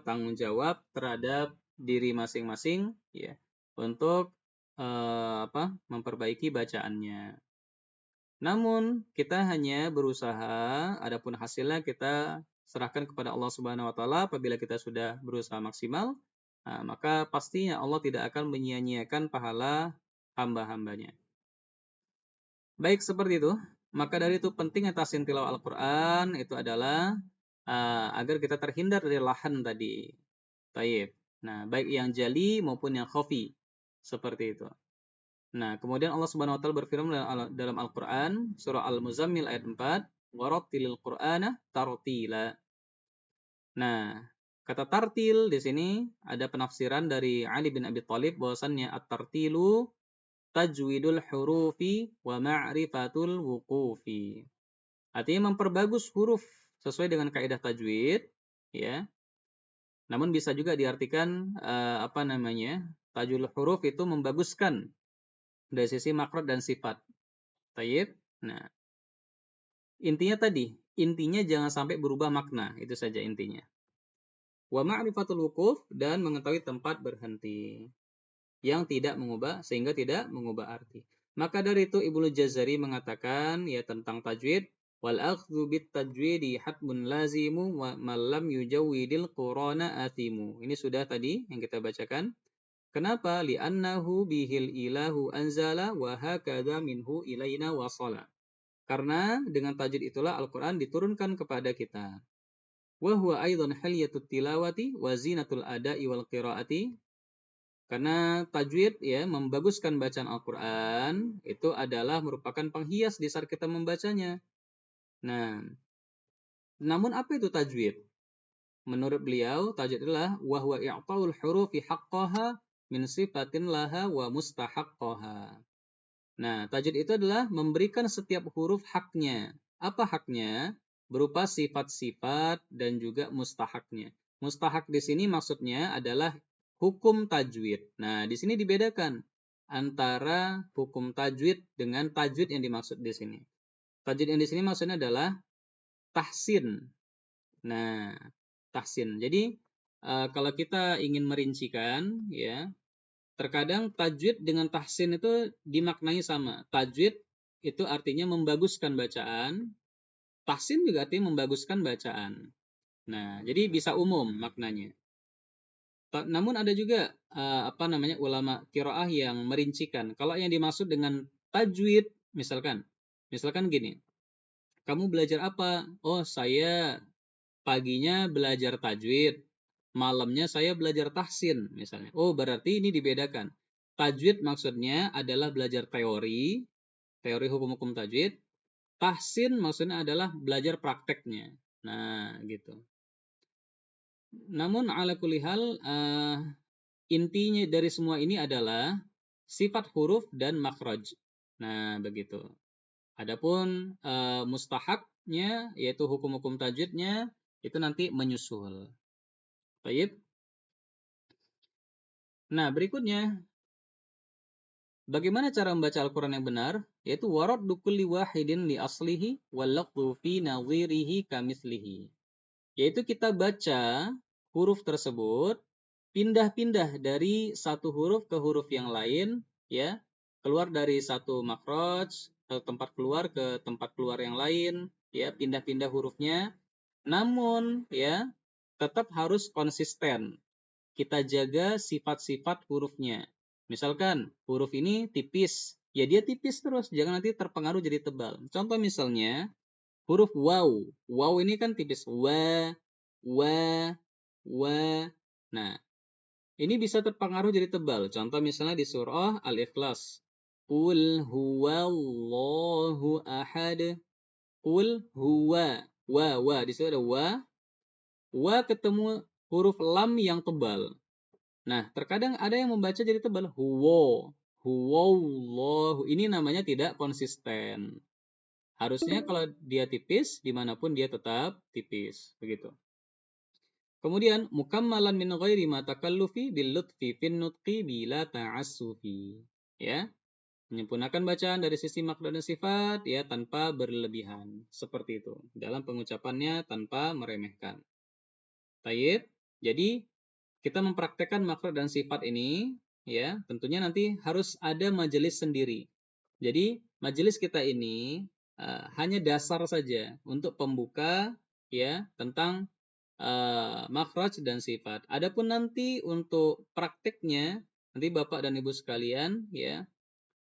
Speaker 1: tanggung jawab terhadap diri masing-masing ya untuk memperbaiki bacaannya. Namun kita hanya berusaha, adapun hasilnya kita serahkan kepada Allah Subhanahu wa taala. Apabila kita sudah berusaha maksimal, maka pastinya Allah tidak akan menyia-nyiakan pahala hamba-hambanya. Baik, seperti itu. Maka dari itu pentingnya tahsin tilawah Al-Quran itu adalah agar kita terhindar dari lahan tadi. Baik. Nah, baik yang jali maupun yang khafi. Seperti itu. Nah, kemudian Allah Subhanahu wa taala berfirman dalam Al-Qur'an surah Al-Muzammil ayat 4, "Warattilil Qur'ana tartila." Nah, kata tartil di sini ada penafsiran dari Ali bin Abi Thalib bahwasannya at-tartilu tajwidul hurufi wa ma'rifatul wuqufi. Artinya memperbagus huruf sesuai dengan kaidah tajwid, ya. Namun bisa juga diartikan tajwidul huruf itu membaguskan dari sisi makrot dan sifat. Tayyib. Nah, intinya tadi, intinya jangan sampai berubah makna, itu saja intinya. Wa ma'rifatul wuquf, dan mengetahui tempat berhenti yang tidak mengubah, sehingga tidak mengubah arti. Maka dari itu Ibnu Jazari mengatakan ya tentang tajwid, wal akhdhu bit tajwidi hatmun lazimu wa man lam yujawwidil qur'ana athimu. Ini sudah tadi yang kita bacakan. Kenapa? Li'annahu bihil ilahu anzala wa hakadha minhu ilaina wasala. Karena dengan tajwid itulah Al-Qur'an diturunkan kepada kita. Wa huwa aidan hilyatut tilawati wa zinatul ada'i wal qiraati. Karena tajwid ya membaguskan bacaan Al-Qur'an itu adalah merupakan penghias di saat kita membacanya. Nah, namun apa itu tajwid? Menurut beliau, tajwid adalah wa huwa i'taul hurufi haqqaha min sifatin laha wa mustahaqqaha. Nah, tajwid itu adalah memberikan setiap huruf haknya. Apa haknya? Berupa sifat-sifat dan juga mustahaknya. Mustahak di sini maksudnya adalah hukum tajwid. Nah, di sini dibedakan antara hukum tajwid dengan tajwid yang dimaksud di sini. Tajwid yang di sini maksudnya adalah tahsin. Nah, tahsin. Jadi, kalau kita ingin merincikan, ya, terkadang tajwid dengan tahsin itu dimaknai sama. Tajwid itu artinya membaguskan bacaan, tahsin juga artinya membaguskan bacaan. Nah, jadi bisa umum maknanya. Namun ada juga ulama qiraah yang merincikan. Kalau yang dimaksud dengan tajwid, misalkan gini, kamu belajar apa? Oh, saya paginya belajar tajwid, malamnya saya belajar tahsin misalnya. Oh, berarti ini dibedakan. Tajwid maksudnya adalah belajar teori, teori hukum-hukum tajwid. Tahsin maksudnya adalah belajar prakteknya. Nah, gitu. Namun ala kulli hal, intinya dari semua ini adalah sifat huruf dan makhraj. Nah, begitu. Adapun mustahaknya yaitu hukum-hukum tajwidnya itu nanti menyusul. Baik. Nah, berikutnya bagaimana cara membaca Al-Qur'an yang benar? Yaitu waraddu kulli wahidin li aslihi wal lafdhu fi nadhirihi kamitslihi. Yaitu kita baca huruf tersebut pindah-pindah dari satu huruf ke huruf yang lain, ya. Keluar dari satu makhraj atau tempat keluar ke tempat keluar yang lain, ya, pindah-pindah hurufnya. Namun, ya, tetap harus konsisten. Kita jaga sifat-sifat hurufnya. Misalkan huruf ini tipis, ya dia tipis terus, jangan nanti terpengaruh jadi tebal. Contoh misalnya huruf waw. Waw ini kan tipis, wa, wa. Nah, ini bisa terpengaruh jadi tebal. Contoh misalnya di surah Al-Ikhlas. Qul huwallahu ahad. Qul huwa. Wa. Di situ ada wa. Wa ketemu huruf lam yang tebal. Nah, terkadang ada yang membaca jadi tebal. Huwa. Huwallahu. Ini namanya tidak konsisten. Harusnya kalau dia tipis, dimanapun dia tetap tipis. Begitu. Kemudian mukammalan min ghairi ma takallufi bil lutfi fin nutqi bila ta'assufi. Ya, menyempurnakan bacaan dari sisi makna dan sifat ya tanpa berlebihan. Seperti itu. Dalam pengucapannya tanpa meremehkan. Tayyib. Jadi kita mempraktekkan makna dan sifat ini ya, tentunya nanti harus ada majelis sendiri. Jadi majelis kita ini hanya dasar saja untuk pembuka ya tentang makhraj dan sifat. Adapun nanti untuk prakteknya, nanti Bapak dan Ibu sekalian, ya,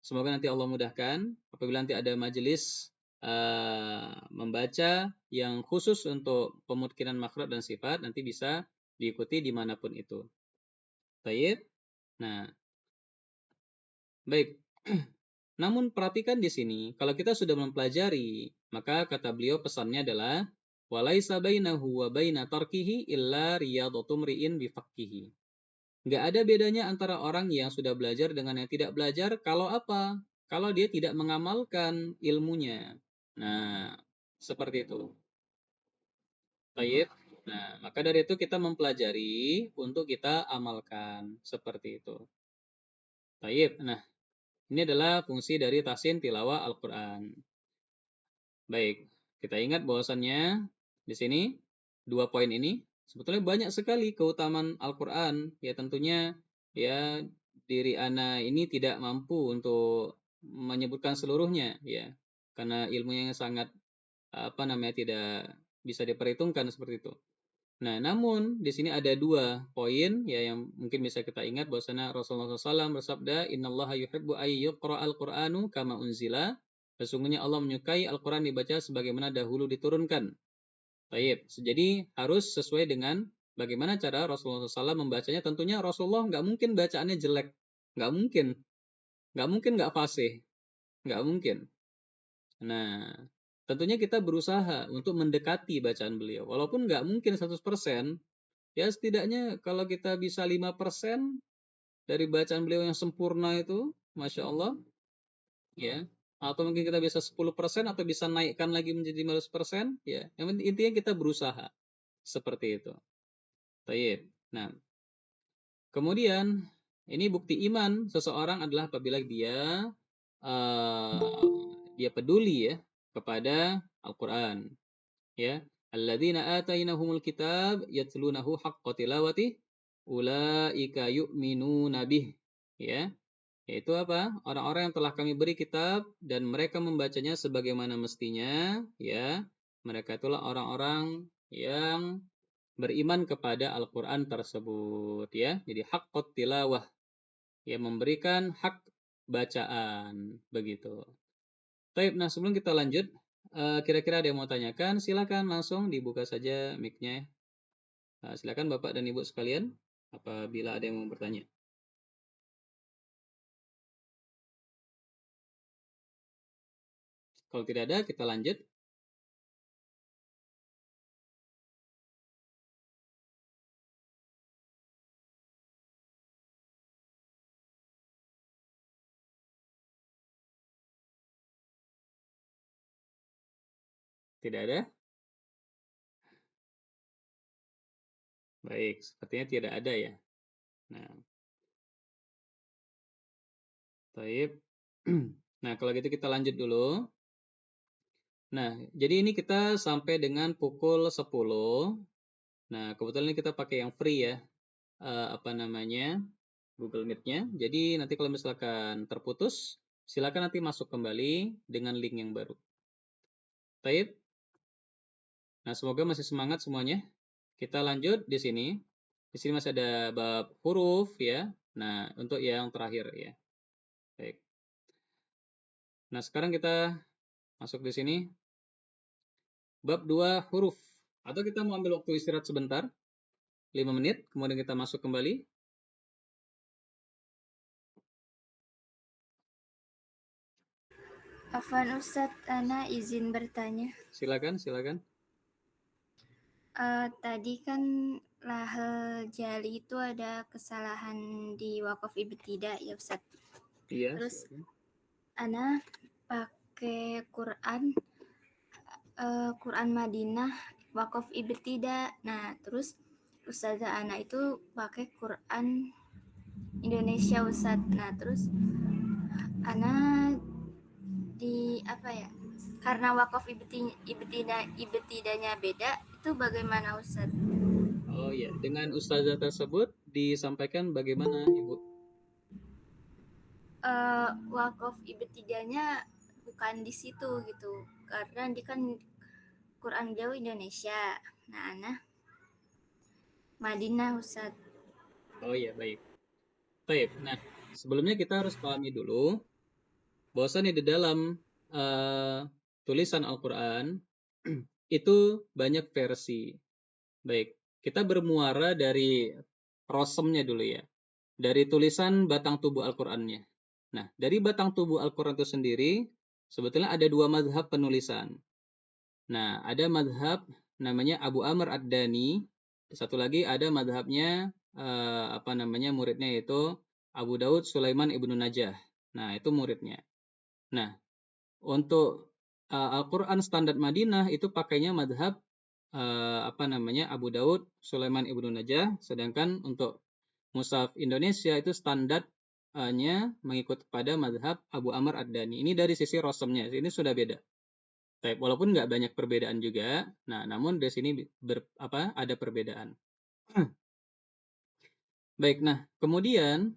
Speaker 1: semoga nanti Allah mudahkan. Apabila nanti ada majelis membaca yang khusus untuk pemungkinan makhraj dan sifat, nanti bisa diikuti dimanapun itu. Baik. Nah, baik. Namun perhatikan di sini, kalau kita sudah mempelajari, maka kata beliau pesannya adalah walaisa bainahu wa baina tarkihi illa riyadatu mri'in bifaqhihi. Enggak ada bedanya antara orang yang sudah belajar dengan yang tidak belajar kalau apa? Kalau dia tidak mengamalkan ilmunya. Nah, seperti itu. Baik. Nah, maka dari itu kita mempelajari untuk kita amalkan seperti itu. Baik. Nah, ini adalah fungsi dari tahsin tilawah Al-Qur'an. Baik. Kita ingat bahwasannya di sini 2 poin ini sebetulnya banyak sekali keutamaan Al-Qur'an. Ya tentunya ya diri ana ini tidak mampu untuk menyebutkan seluruhnya ya. Karena ilmunya yang sangat tidak bisa diperhitungkan seperti itu. Nah, namun di sini ada 2 poin ya yang mungkin bisa kita ingat bahwasanya Rasulullah SAW bersabda, "Innallaha yuhibbu ay yuqra'al Qur'anu kama unzila." Sesungguhnya Allah menyukai Al-Qur'an dibaca sebagaimana dahulu diturunkan. Baik, jadi harus sesuai dengan bagaimana cara Rasulullah SAW membacanya. Tentunya Rasulullah nggak mungkin bacaannya jelek, nggak mungkin, nggak fasih, nggak mungkin. Nah, tentunya kita berusaha untuk mendekati bacaan beliau. Walaupun nggak mungkin 100%, ya setidaknya kalau kita bisa 5% dari bacaan beliau yang sempurna itu, Masya Allah, ya. Atau mungkin kita bisa 10% atau bisa naikkan lagi menjadi 15%, ya. Yang penting intinya kita berusaha. Seperti itu. Baik. Nah, kemudian ini bukti iman seseorang adalah apabila dia peduli ya kepada Al-Qur'an, ya. Alladzina atainahumul kitab yatlunahu haqqa tilawati ulaika yu'minuna bih, ya. Yaitu apa? Orang-orang yang telah kami beri kitab dan mereka membacanya sebagaimana mestinya, ya. Mereka itulah orang-orang yang beriman kepada Al-Qur'an tersebut, ya. Jadi haqqat tilawah, ya memberikan hak bacaan, begitu. Baik, nah sebelum kita lanjut, kira-kira ada yang mau tanyakan? Silakan langsung dibuka saja mic-nya. Silakan Bapak dan Ibu sekalian, apabila ada yang mau bertanya. Kalau tidak ada, kita lanjut. Tidak ada? Baik, sepertinya tidak ada ya. Nah, baik. Nah, kalau gitu kita lanjut dulu. Nah, jadi ini kita sampai dengan pukul 10. Nah, kebetulan ini kita pakai yang free ya. Google Meet-nya. Jadi nanti kalau misalkan terputus, silakan nanti masuk kembali dengan link yang baru. Baik. Nah, semoga masih semangat semuanya. Kita lanjut di sini. Di sini masih ada bab huruf ya. Nah, untuk yang terakhir ya. Baik. Nah, sekarang kita masuk di sini. Bab 2 huruf. Atau kita mau ambil waktu istirahat sebentar. 5 menit, kemudian kita masuk kembali.
Speaker 2: Afwan Ustadz, Ana izin bertanya.
Speaker 1: Silakan, silakan.
Speaker 2: Tadi kan lahal jali itu ada kesalahan di wakaf ibtidah ya Ustadz.
Speaker 1: Iya.
Speaker 2: Terus
Speaker 1: Silakan.
Speaker 2: Ana pakai Quran Madinah wakaf ibtidah. Nah terus Ustazah Ana itu pakai Quran Indonesia Ustadz. Nah terus Ana di apa ya? Karena wakaf ibtidanya beda, itu bagaimana Ustaz?
Speaker 1: Oh iya, dengan ustazah tersebut disampaikan bagaimana Ibu?
Speaker 2: Wakaf ibtidanya bukan di situ gitu, karena dia kan Quran Jawa Indonesia. Nah, Madinah Ustaz.
Speaker 1: Oh iya, baik. Baik. Nah, sebelumnya kita harus pahami dulu bahwasanya di dalam uh, tulisan Al-Qur'an itu banyak versi. Baik, kita bermuara dari rosemnya dulu ya. Dari tulisan batang tubuh Al-Qur'annya. Nah, dari batang tubuh Al-Qur'an itu sendiri sebetulnya ada 2 mazhab penulisan. Nah, ada mazhab namanya Abu Amr Ad-Dani. Satu lagi ada mazhabnya muridnya itu Abu Daud Sulaiman Ibnu Najah. Nah, itu muridnya. Nah, untuk Al-Qur'an standar Madinah itu pakainya mazhab Abu Daud Sulaiman Ibnu Najah, sedangkan untuk Mushaf Indonesia itu standarnya mengikut pada mazhab Abu Amr Ad-Dani. Ini dari sisi rosemnya, ini sudah beda. Walaupun nggak banyak perbedaan juga, nah namun di sini ada perbedaan. Baik, nah kemudian,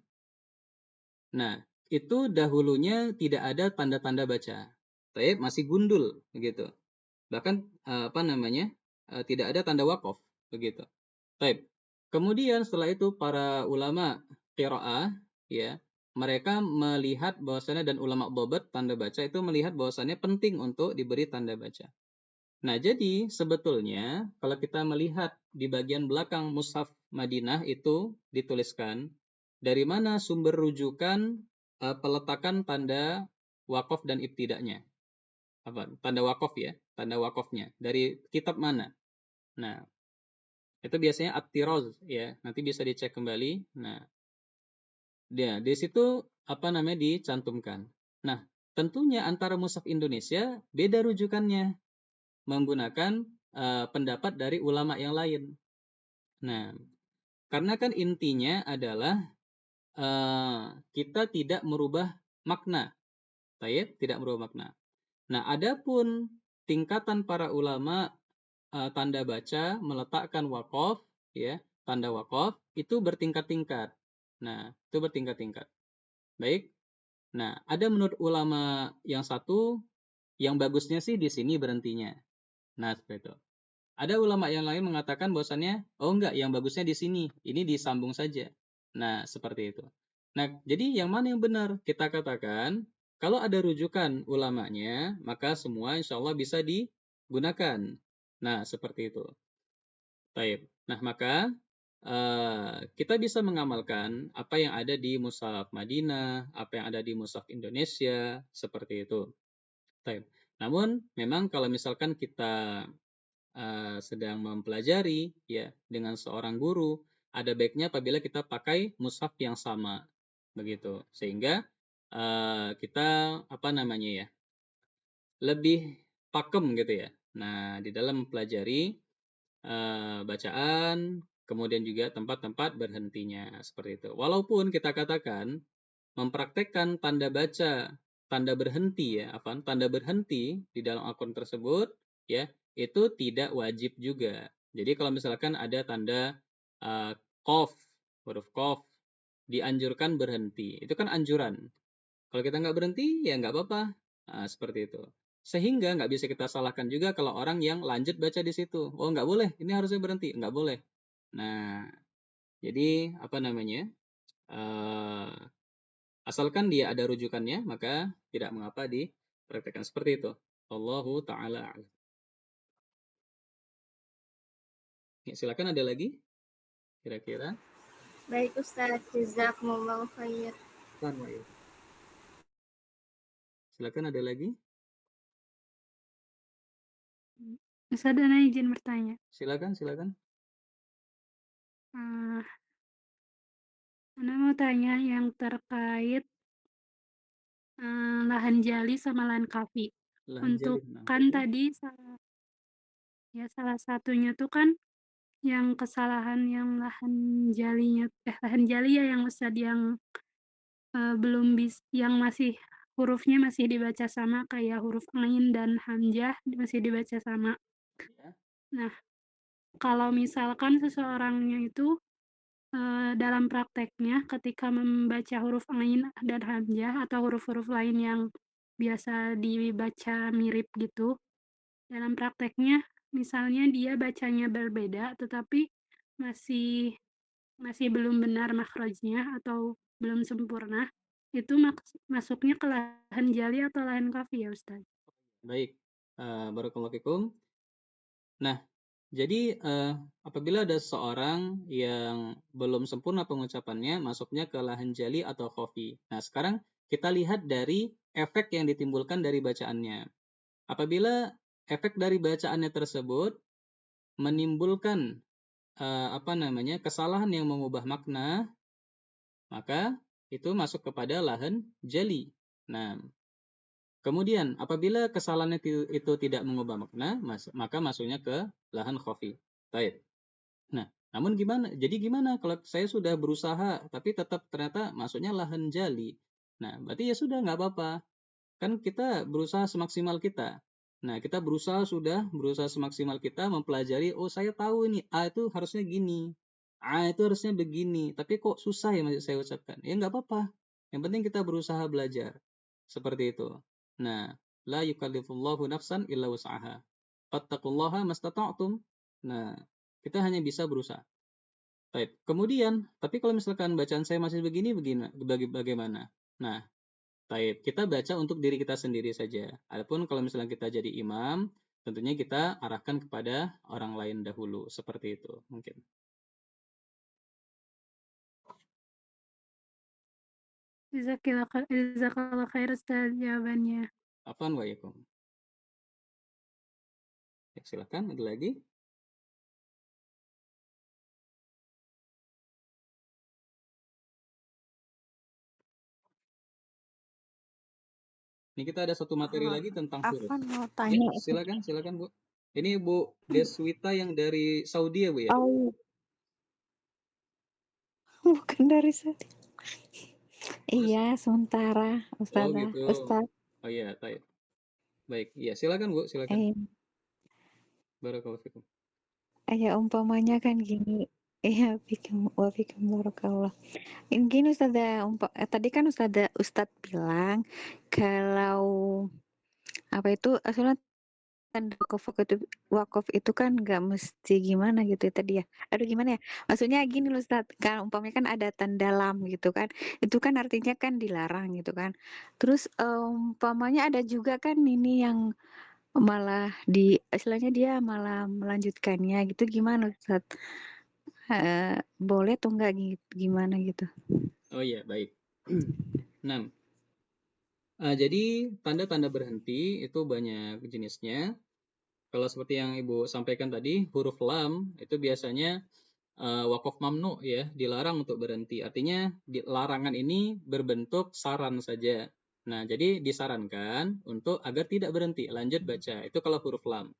Speaker 1: nah itu dahulunya tidak ada tanda-tanda baca. Masih gundul begitu. Bahkan tidak ada tanda wakaf begitu. Kemudian setelah itu para ulama qiraah, ya, mereka melihat bahwasannya, dan ulama dhabt tanda baca itu melihat bahwasannya penting untuk diberi tanda baca. Nah, jadi sebetulnya kalau kita melihat di bagian belakang mushaf Madinah itu dituliskan dari mana sumber rujukan peletakan tanda wakaf dan ibtidanya. Tanda wakaf ya, tanda wakafnya dari kitab mana. Nah, itu biasanya at-Tiraz ya, nanti bisa dicek kembali. Nah, di situ dicantumkan. Nah, tentunya antara mushaf Indonesia beda rujukannya, menggunakan pendapat dari ulama yang lain. Nah, karena kan intinya adalah kita tidak merubah makna. Tidak merubah makna. Nah, adapun tingkatan para ulama tanda baca meletakkan wakaf, ya, tanda wakaf itu bertingkat-tingkat. Nah, itu bertingkat-tingkat. Baik. Nah, ada menurut ulama yang satu, yang bagusnya sih di sini berhentinya. Nah, seperti itu. Ada ulama yang lain mengatakan bahwasannya, oh enggak, yang bagusnya di sini, ini disambung saja. Nah, seperti itu. Nah, jadi yang mana yang benar? Kita katakan, kalau ada rujukan ulamanya, maka semua insya Allah bisa digunakan. Nah, seperti itu. Baik. Nah, maka kita bisa mengamalkan apa yang ada di mushaf Madinah, apa yang ada di mushaf Indonesia, seperti itu. Baik. Namun, memang kalau misalkan kita sedang mempelajari ya dengan seorang guru, ada baiknya apabila kita pakai mushaf yang sama, begitu. Sehingga kita lebih pakem gitu ya. Nah, di dalam mempelajari bacaan, kemudian juga tempat-tempat berhentinya, seperti itu. Walaupun kita katakan mempraktekkan tanda baca, tanda berhenti ya, tanda berhenti di dalam akun tersebut ya, itu tidak wajib juga. Jadi kalau misalkan ada tanda qaf, huruf qaf, dianjurkan berhenti. Itu kan anjuran. Kalau kita nggak berhenti, ya nggak apa-apa. Nah, seperti itu. Sehingga nggak bisa kita salahkan juga kalau orang yang lanjut baca di situ. Oh, nggak boleh, ini harusnya berhenti. Nggak boleh. Nah, jadi Uh, asalkan dia ada rujukannya, maka tidak mengapa dipraktekkan seperti itu. Allahu ta'ala a'lam. Ya, silakan ada lagi kira-kira.
Speaker 2: Baik Ustaz, jazakumullah khair.
Speaker 1: Silakan ada lagi.
Speaker 3: Ustaz, Ana izin bertanya.
Speaker 1: Silakan.
Speaker 3: Ana mau tanya yang terkait lahan jali sama lahan kafi.
Speaker 1: Lahan
Speaker 3: Untuk
Speaker 1: jalin. Nah,
Speaker 3: kan tadi salah satunya tuh kan yang kesalahan yang lahan jali ya yang Ustaz yang belum yang masih hurufnya masih dibaca sama kayak huruf ain dan hamzah masih dibaca sama.
Speaker 1: ya.
Speaker 3: Nah, kalau misalkan seseorangnya itu dalam prakteknya ketika membaca huruf ain dan hamzah atau huruf-huruf lain yang biasa dibaca mirip gitu, dalam prakteknya misalnya dia bacanya berbeda tetapi masih masih belum benar makhrajnya atau belum sempurna, itu masuknya ke lahan jali atau lahan kafi ya Ustaz?
Speaker 1: Baik. Barakallahu fikum. Nah, jadi apabila ada seorang yang belum sempurna pengucapannya, masuknya ke lahan jali atau khafi. Nah, sekarang kita lihat dari efek yang ditimbulkan dari bacaannya. Apabila efek dari bacaannya tersebut menimbulkan kesalahan yang mengubah makna, maka itu masuk kepada lahan jali. Nah, kemudian apabila kesalahan itu tidak mengubah makna, maka masuknya ke lahan khafi. Baik. Nah, namun gimana? Jadi gimana kalau saya sudah berusaha tapi tetap ternyata masuknya lahan jali? Nah, berarti ya sudah nggak apa-apa. Kan kita berusaha semaksimal kita. Nah, kita berusaha semaksimal kita mempelajari, oh saya tahu ini, A itu harusnya gini, A itu harusnya begini, tapi kok susah ya masih saya ucapkan. Ya nggak apa-apa, yang penting kita berusaha belajar. Seperti itu. Nah, la yukallifullahu nafsan illa wus'aha. Fattaqullaha mastata'tum. Nah, kita hanya bisa berusaha. Baik. Kemudian, tapi kalau misalkan bacaan saya masih begini, bagaimana? Nah, baik, kita baca untuk diri kita sendiri saja. Adapun kalau misalnya kita jadi imam, tentunya kita arahkan kepada orang lain dahulu. Seperti itu, mungkin.
Speaker 3: Jazakallah khair Ustaz jawabannya.
Speaker 1: Afwan wa yakum. Ya, silakan, ada lagi? Ini kita ada satu materi lagi tentang huruf.
Speaker 4: Afwan mau
Speaker 1: Ya,
Speaker 4: tanya.
Speaker 1: silakan Bu. Ini Bu Deswita yang dari Saudi ya Bu ya?
Speaker 4: Oh, bukan dari saya. Iya, sementara
Speaker 1: Oh
Speaker 4: Ustazah.
Speaker 1: gitu.
Speaker 4: Ustaz.
Speaker 1: Oh iya, baik. Baik, iya silakan Bu, silakan.
Speaker 4: Eh,
Speaker 1: Barakallahu fikum.
Speaker 4: ya umpamanya kan gini. Iya, wafikum barakallah. Ini gini Ustazah, tadi kan Ustadz bilang kalau apa itu asalnya tanda wakaf itu kan nggak mesti gimana gitu ya tadi ya. Aduh gimana ya? Maksudnya gini loh Ustaz, kan umpamanya kan ada tanda lam gitu kan. Itu kan artinya kan dilarang gitu kan. Terus umpamanya ada juga kan ini yang malah istilahnya dia malah melanjutkannya gitu gimana Ustaz? Boleh atau enggak gimana gitu?
Speaker 1: Oh iya, baik. Nah, jadi tanda-tanda berhenti itu banyak jenisnya. Kalau seperti yang Ibu sampaikan tadi, huruf lam itu biasanya waqaf mamnu ya, dilarang untuk berhenti. Artinya larangan ini berbentuk saran saja. Nah, jadi disarankan untuk agar tidak berhenti, lanjut baca. Itu kalau huruf lam.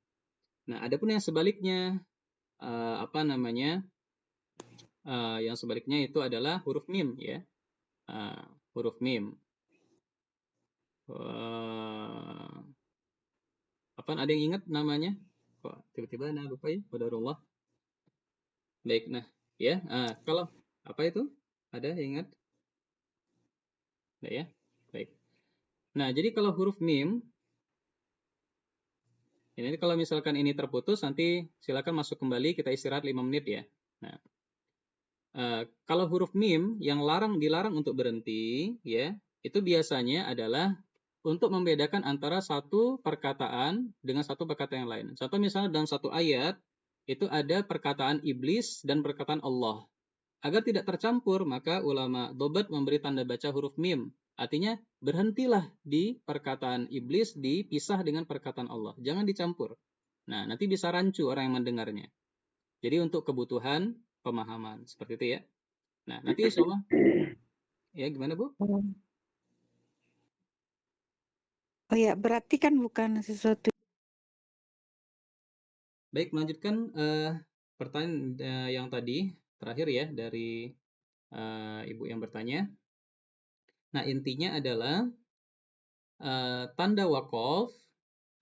Speaker 1: Nah, adapun yang sebaliknya apa namanya? Yang sebaliknya itu adalah huruf mim ya. Huruf mim. Apa ada yang ingat namanya? Kok tiba-tiba ada lupa ya? Qadarullah. Baik, nah ya. Kalau apa itu? Ada yang ingat? Nggak ya? Baik. Nah, jadi kalau huruf mim, ini kalau misalkan ini terputus, nanti silakan masuk kembali, kita istirahat 5 menit ya. Nah, kalau huruf mim yang dilarang untuk berhenti, ya, itu biasanya adalah untuk membedakan antara satu perkataan dengan satu perkataan yang lain. Contoh misalnya dalam satu ayat, itu ada perkataan iblis dan perkataan Allah. Agar tidak tercampur, maka ulama dobat memberi tanda baca huruf mim. Artinya, berhentilah di perkataan iblis dipisah dengan perkataan Allah. Jangan dicampur. Nah, nanti bisa rancu orang yang mendengarnya. Jadi untuk kebutuhan pemahaman. Seperti itu ya. Nah, nanti insya Allah. Ya, gimana Bu?
Speaker 4: Oh ya, berarti kan bukan sesuatu.
Speaker 1: Baik, melanjutkan pertanyaan yang tadi, terakhir ya, dari Ibu yang bertanya. Nah, intinya adalah tanda wakaf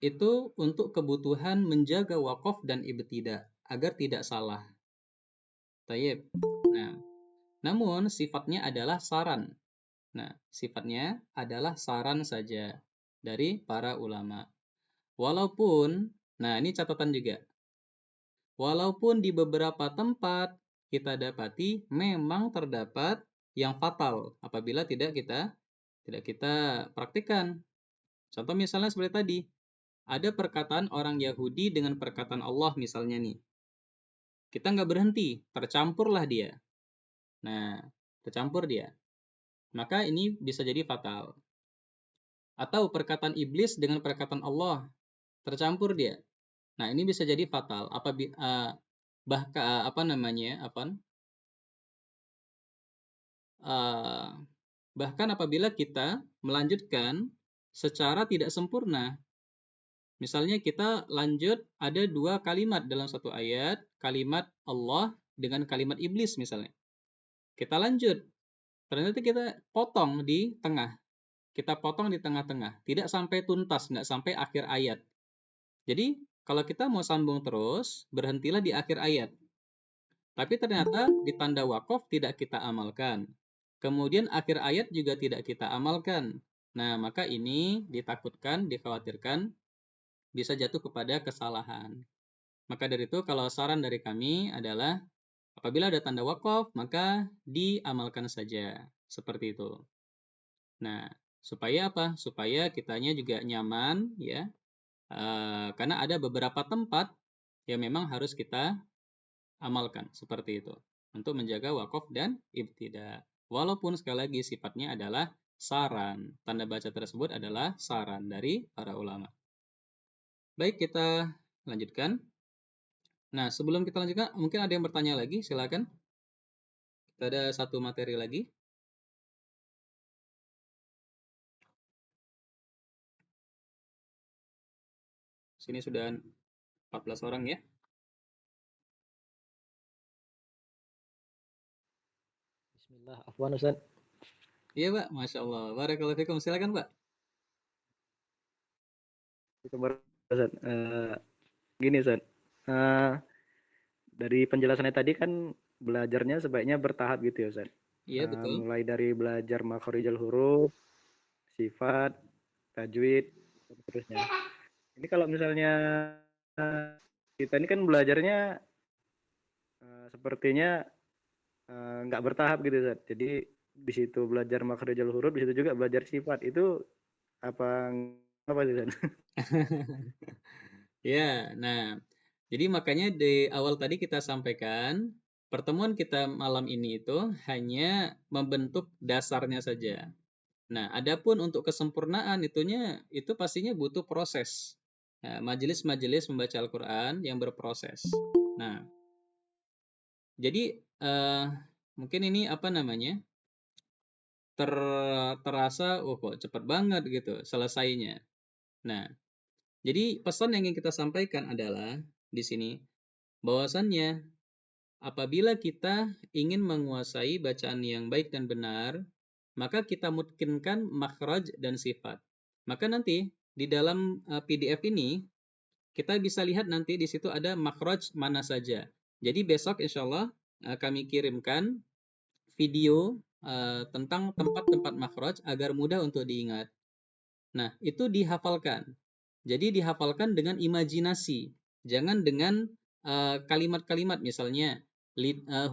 Speaker 1: itu untuk kebutuhan menjaga wakaf dan ibtidah agar tidak salah. Tayyib. Nah, namun sifatnya adalah saran. Nah, sifatnya adalah saran saja dari para ulama. Walaupun, nah ini catatan juga. Walaupun di beberapa tempat kita dapati memang terdapat yang fatal apabila tidak kita praktikkan. Contoh misalnya seperti tadi, ada perkataan orang Yahudi dengan perkataan Allah misalnya nih. Kita nggak berhenti, tercampurlah dia. Nah, tercampur dia. Maka ini bisa jadi fatal. Atau perkataan iblis dengan perkataan Allah, tercampur dia. Nah, ini bisa jadi fatal. Bahkan apabila kita melanjutkan secara tidak sempurna. Misalnya kita lanjut ada 2 kalimat dalam satu ayat, kalimat Allah dengan kalimat iblis misalnya. Kita lanjut, ternyata kita potong di tengah. Kita potong di tengah-tengah, tidak sampai tuntas, nggak sampai akhir ayat. Jadi kalau kita mau sambung terus, berhentilah di akhir ayat. Tapi ternyata di tanda wakaf tidak kita amalkan. Kemudian akhir ayat juga tidak kita amalkan. Nah, maka ini ditakutkan, dikhawatirkan bisa jatuh kepada kesalahan. Maka dari itu kalau saran dari kami adalah apabila ada tanda wakaf, maka diamalkan saja. Seperti itu. Nah, supaya apa? Supaya kitanya juga nyaman, ya. Karena ada beberapa tempat yang memang harus kita amalkan. Seperti itu. Untuk menjaga wakaf dan ibtida. Walaupun sekali lagi sifatnya adalah saran. Tanda baca tersebut adalah saran dari para ulama. Baik, kita lanjutkan. Nah, sebelum kita lanjutkan, mungkin ada yang bertanya lagi, silakan. Kita ada satu materi lagi. Sini sudah 14 orang ya.
Speaker 5: Bismillah, afwan Ustaz.
Speaker 1: Iya, Pak. Masya Allah. Barakallahu fikum. Silakan, Pak.
Speaker 5: Ustaz. Gini Ustaz. Dari penjelasannya tadi kan belajarnya sebaiknya bertahap gitu ya Ustaz.
Speaker 1: Iya, betul.
Speaker 5: Mulai dari belajar makhorijal huruf, sifat, tajwid, dan seterusnya. Ini kalau misalnya kita ini kan belajarnya sepertinya nggak bertahap gitu Ustaz. Jadi di situ belajar makhorijal huruf, di situ juga belajar sifat. Itu apa sih Ustaz?
Speaker 1: Ya, nah, jadi makanya di awal tadi kita sampaikan, pertemuan kita malam ini itu hanya membentuk dasarnya saja. Nah, adapun untuk kesempurnaan itu pastinya butuh proses. Nah, majelis-majelis membaca Al-Quran yang berproses. Nah, jadi mungkin ini apa namanya? Terasa, oh kok cepat banget gitu selesainya. Nah, jadi pesan yang ingin kita sampaikan adalah di sini bahwasannya apabila kita ingin menguasai bacaan yang baik dan benar, maka kita mungkinkan makhraj dan sifat. Maka nanti di dalam PDF ini kita bisa lihat nanti di situ ada makhraj mana saja. Jadi besok insya Allah kami kirimkan video tentang tempat-tempat makhraj agar mudah untuk diingat. Nah, itu dihafalkan. Jadi dihafalkan dengan imajinasi, jangan dengan kalimat-kalimat misalnya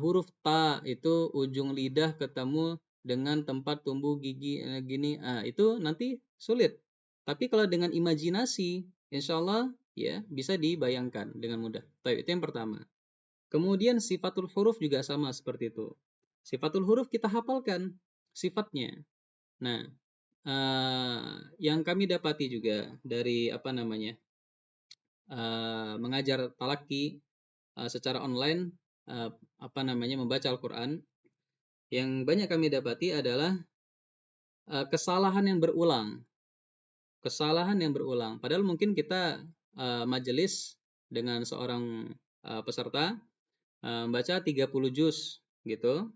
Speaker 1: huruf ta itu ujung lidah ketemu dengan tempat tumbuh gigi gini, itu nanti sulit. Tapi kalau dengan imajinasi, insya Allah ya bisa dibayangkan dengan mudah. Itu yang pertama. Kemudian sifatul huruf juga sama seperti itu. Sifatul huruf kita hafalkan sifatnya. Nah, yang kami dapati juga dari apa namanya mengajar talaki secara online, apa namanya membaca Al-Quran, yang banyak kami dapati adalah kesalahan yang berulang. Kesalahan yang berulang. Padahal mungkin kita majelis dengan seorang peserta membaca 30 juz gitu.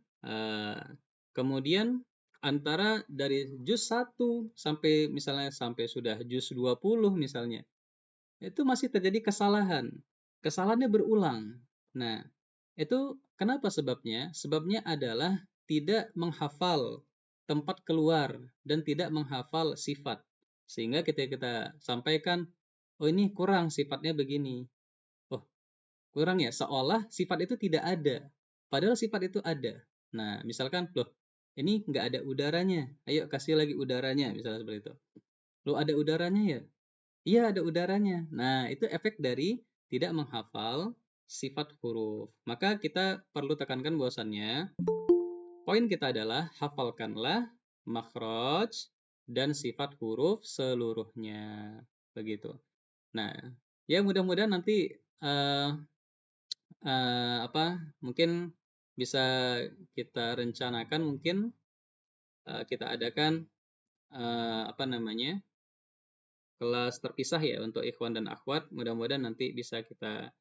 Speaker 1: Kemudian antara dari juz 1 sampai misalnya sampai sudah juz 20 misalnya, itu masih terjadi kesalahan. Kesalahannya berulang. Nah, itu kenapa sebabnya? Sebabnya adalah tidak menghafal tempat keluar dan tidak menghafal sifat. Sehingga ketika kita sampaikan, oh ini kurang sifatnya begini. Oh, kurang ya, seolah sifat itu tidak ada. Padahal sifat itu ada. Nah, misalkan, loh, ini nggak ada udaranya. Ayo kasih lagi udaranya, misalnya seperti itu. Loh, ada udaranya ya? Iya, ada udaranya. Nah, itu efek dari tidak menghafal sifat huruf. Maka kita perlu tekankan bahwasannya poin kita adalah hafalkanlah makhraj dan sifat huruf seluruhnya. Begitu. Nah, ya mudah-mudahan nanti mungkin bisa kita rencanakan, mungkin kita adakan apa namanya kelas terpisah ya untuk ikhwan dan akhwat. Mudah-mudahan nanti bisa kita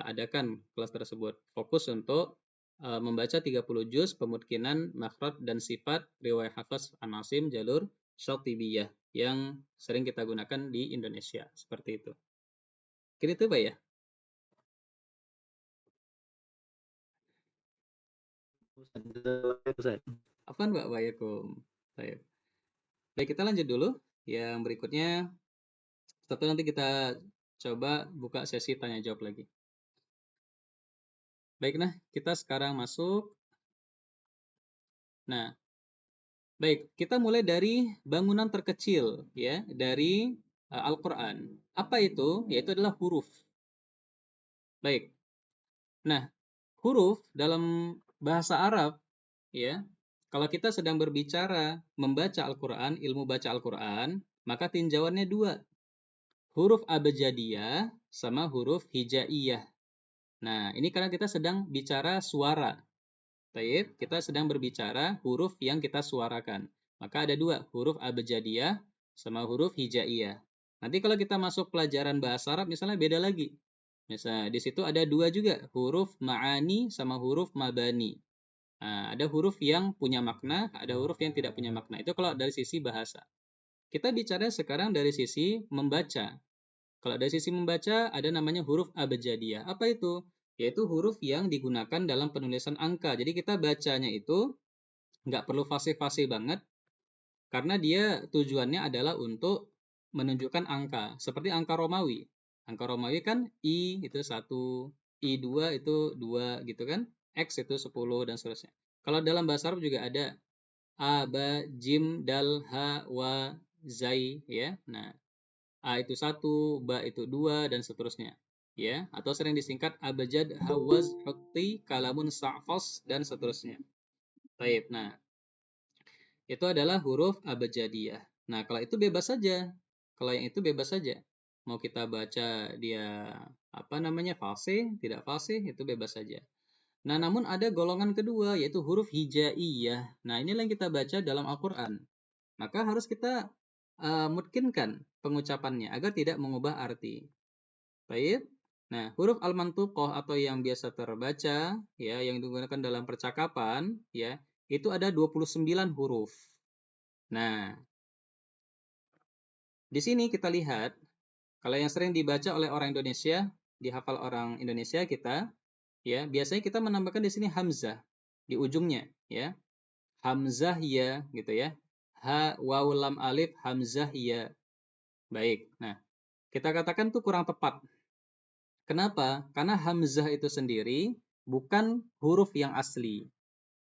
Speaker 1: adakan kelas tersebut. Fokus untuk membaca 30 juz pemutkinan makhraj dan sifat riwayat Hafs an Asim jalur Syatibiyah yang sering kita gunakan di Indonesia. Seperti itu. Kira itu Pak ya?
Speaker 5: Ustaz.
Speaker 1: Apaan Pak? Waalaikum. Baik. Baik, kita lanjut dulu. Yang berikutnya, setelah nanti kita coba buka sesi tanya jawab lagi. Baik, nah kita sekarang masuk. Nah, baik, kita mulai dari bangunan terkecil ya dari Al-Qur'an. Apa itu? Yaitu adalah huruf. Baik. Nah, huruf dalam bahasa Arab ya, kalau kita sedang berbicara membaca Al-Qur'an, ilmu baca Al-Qur'an, maka tinjauannya dua. Huruf abjadiyah sama huruf hijaiyah. Nah, ini karena kita sedang bicara suara. Baik, kita sedang berbicara huruf yang kita suarakan. Maka ada dua, huruf abjadiyah sama huruf hijaiyah. Nanti kalau kita masuk pelajaran bahasa Arab misalnya beda lagi. Misalnya di situ ada dua juga, huruf ma'ani sama huruf mabani. Nah, ada huruf yang punya makna, ada huruf yang tidak punya makna. Itu kalau dari sisi bahasa. Kita bicara sekarang dari sisi membaca. Kalau dari sisi membaca, ada namanya huruf abjadiyah. Apa itu? Yaitu huruf yang digunakan dalam penulisan angka. Jadi kita bacanya itu nggak perlu fasih-fasih banget, karena dia tujuannya adalah untuk menunjukkan angka. Seperti angka Romawi. Angka Romawi kan I itu 1, I2 itu 2 gitu kan. X itu 10 dan seterusnya. Kalau dalam bahasa Arab juga ada A, Ba, Jim, Dal, Ha, Wa, Zai. Ya. Nah, A itu 1, Ba itu 2, dan seterusnya. Ya, atau sering disingkat abjad, hawaz, hutti, kalamun, sa'fos, dan seterusnya. Baik, nah, itu adalah huruf abjadiyah. Nah, kalau itu bebas saja. Kalau yang itu bebas saja. Mau kita baca dia fasih, tidak fasih, itu bebas saja. Nah, namun ada golongan kedua, yaitu huruf hijaiyah. Nah, inilah yang kita baca dalam Al-Quran. Maka harus kita mutkinkan pengucapannya agar tidak mengubah arti. Baik. Nah, huruf al-mantuqah atau yang biasa terbaca ya, yang digunakan dalam percakapan ya, itu ada 29 huruf. Nah, di sini kita lihat kalau yang sering dibaca oleh orang Indonesia, dihafal orang Indonesia kita ya, biasanya kita menambahkan di sini hamzah di ujungnya ya. Hamzah ya gitu ya. Ha waw lam alif hamzah ya. Baik. Nah, kita katakan itu kurang tepat. Kenapa? Karena hamzah itu sendiri bukan huruf yang asli.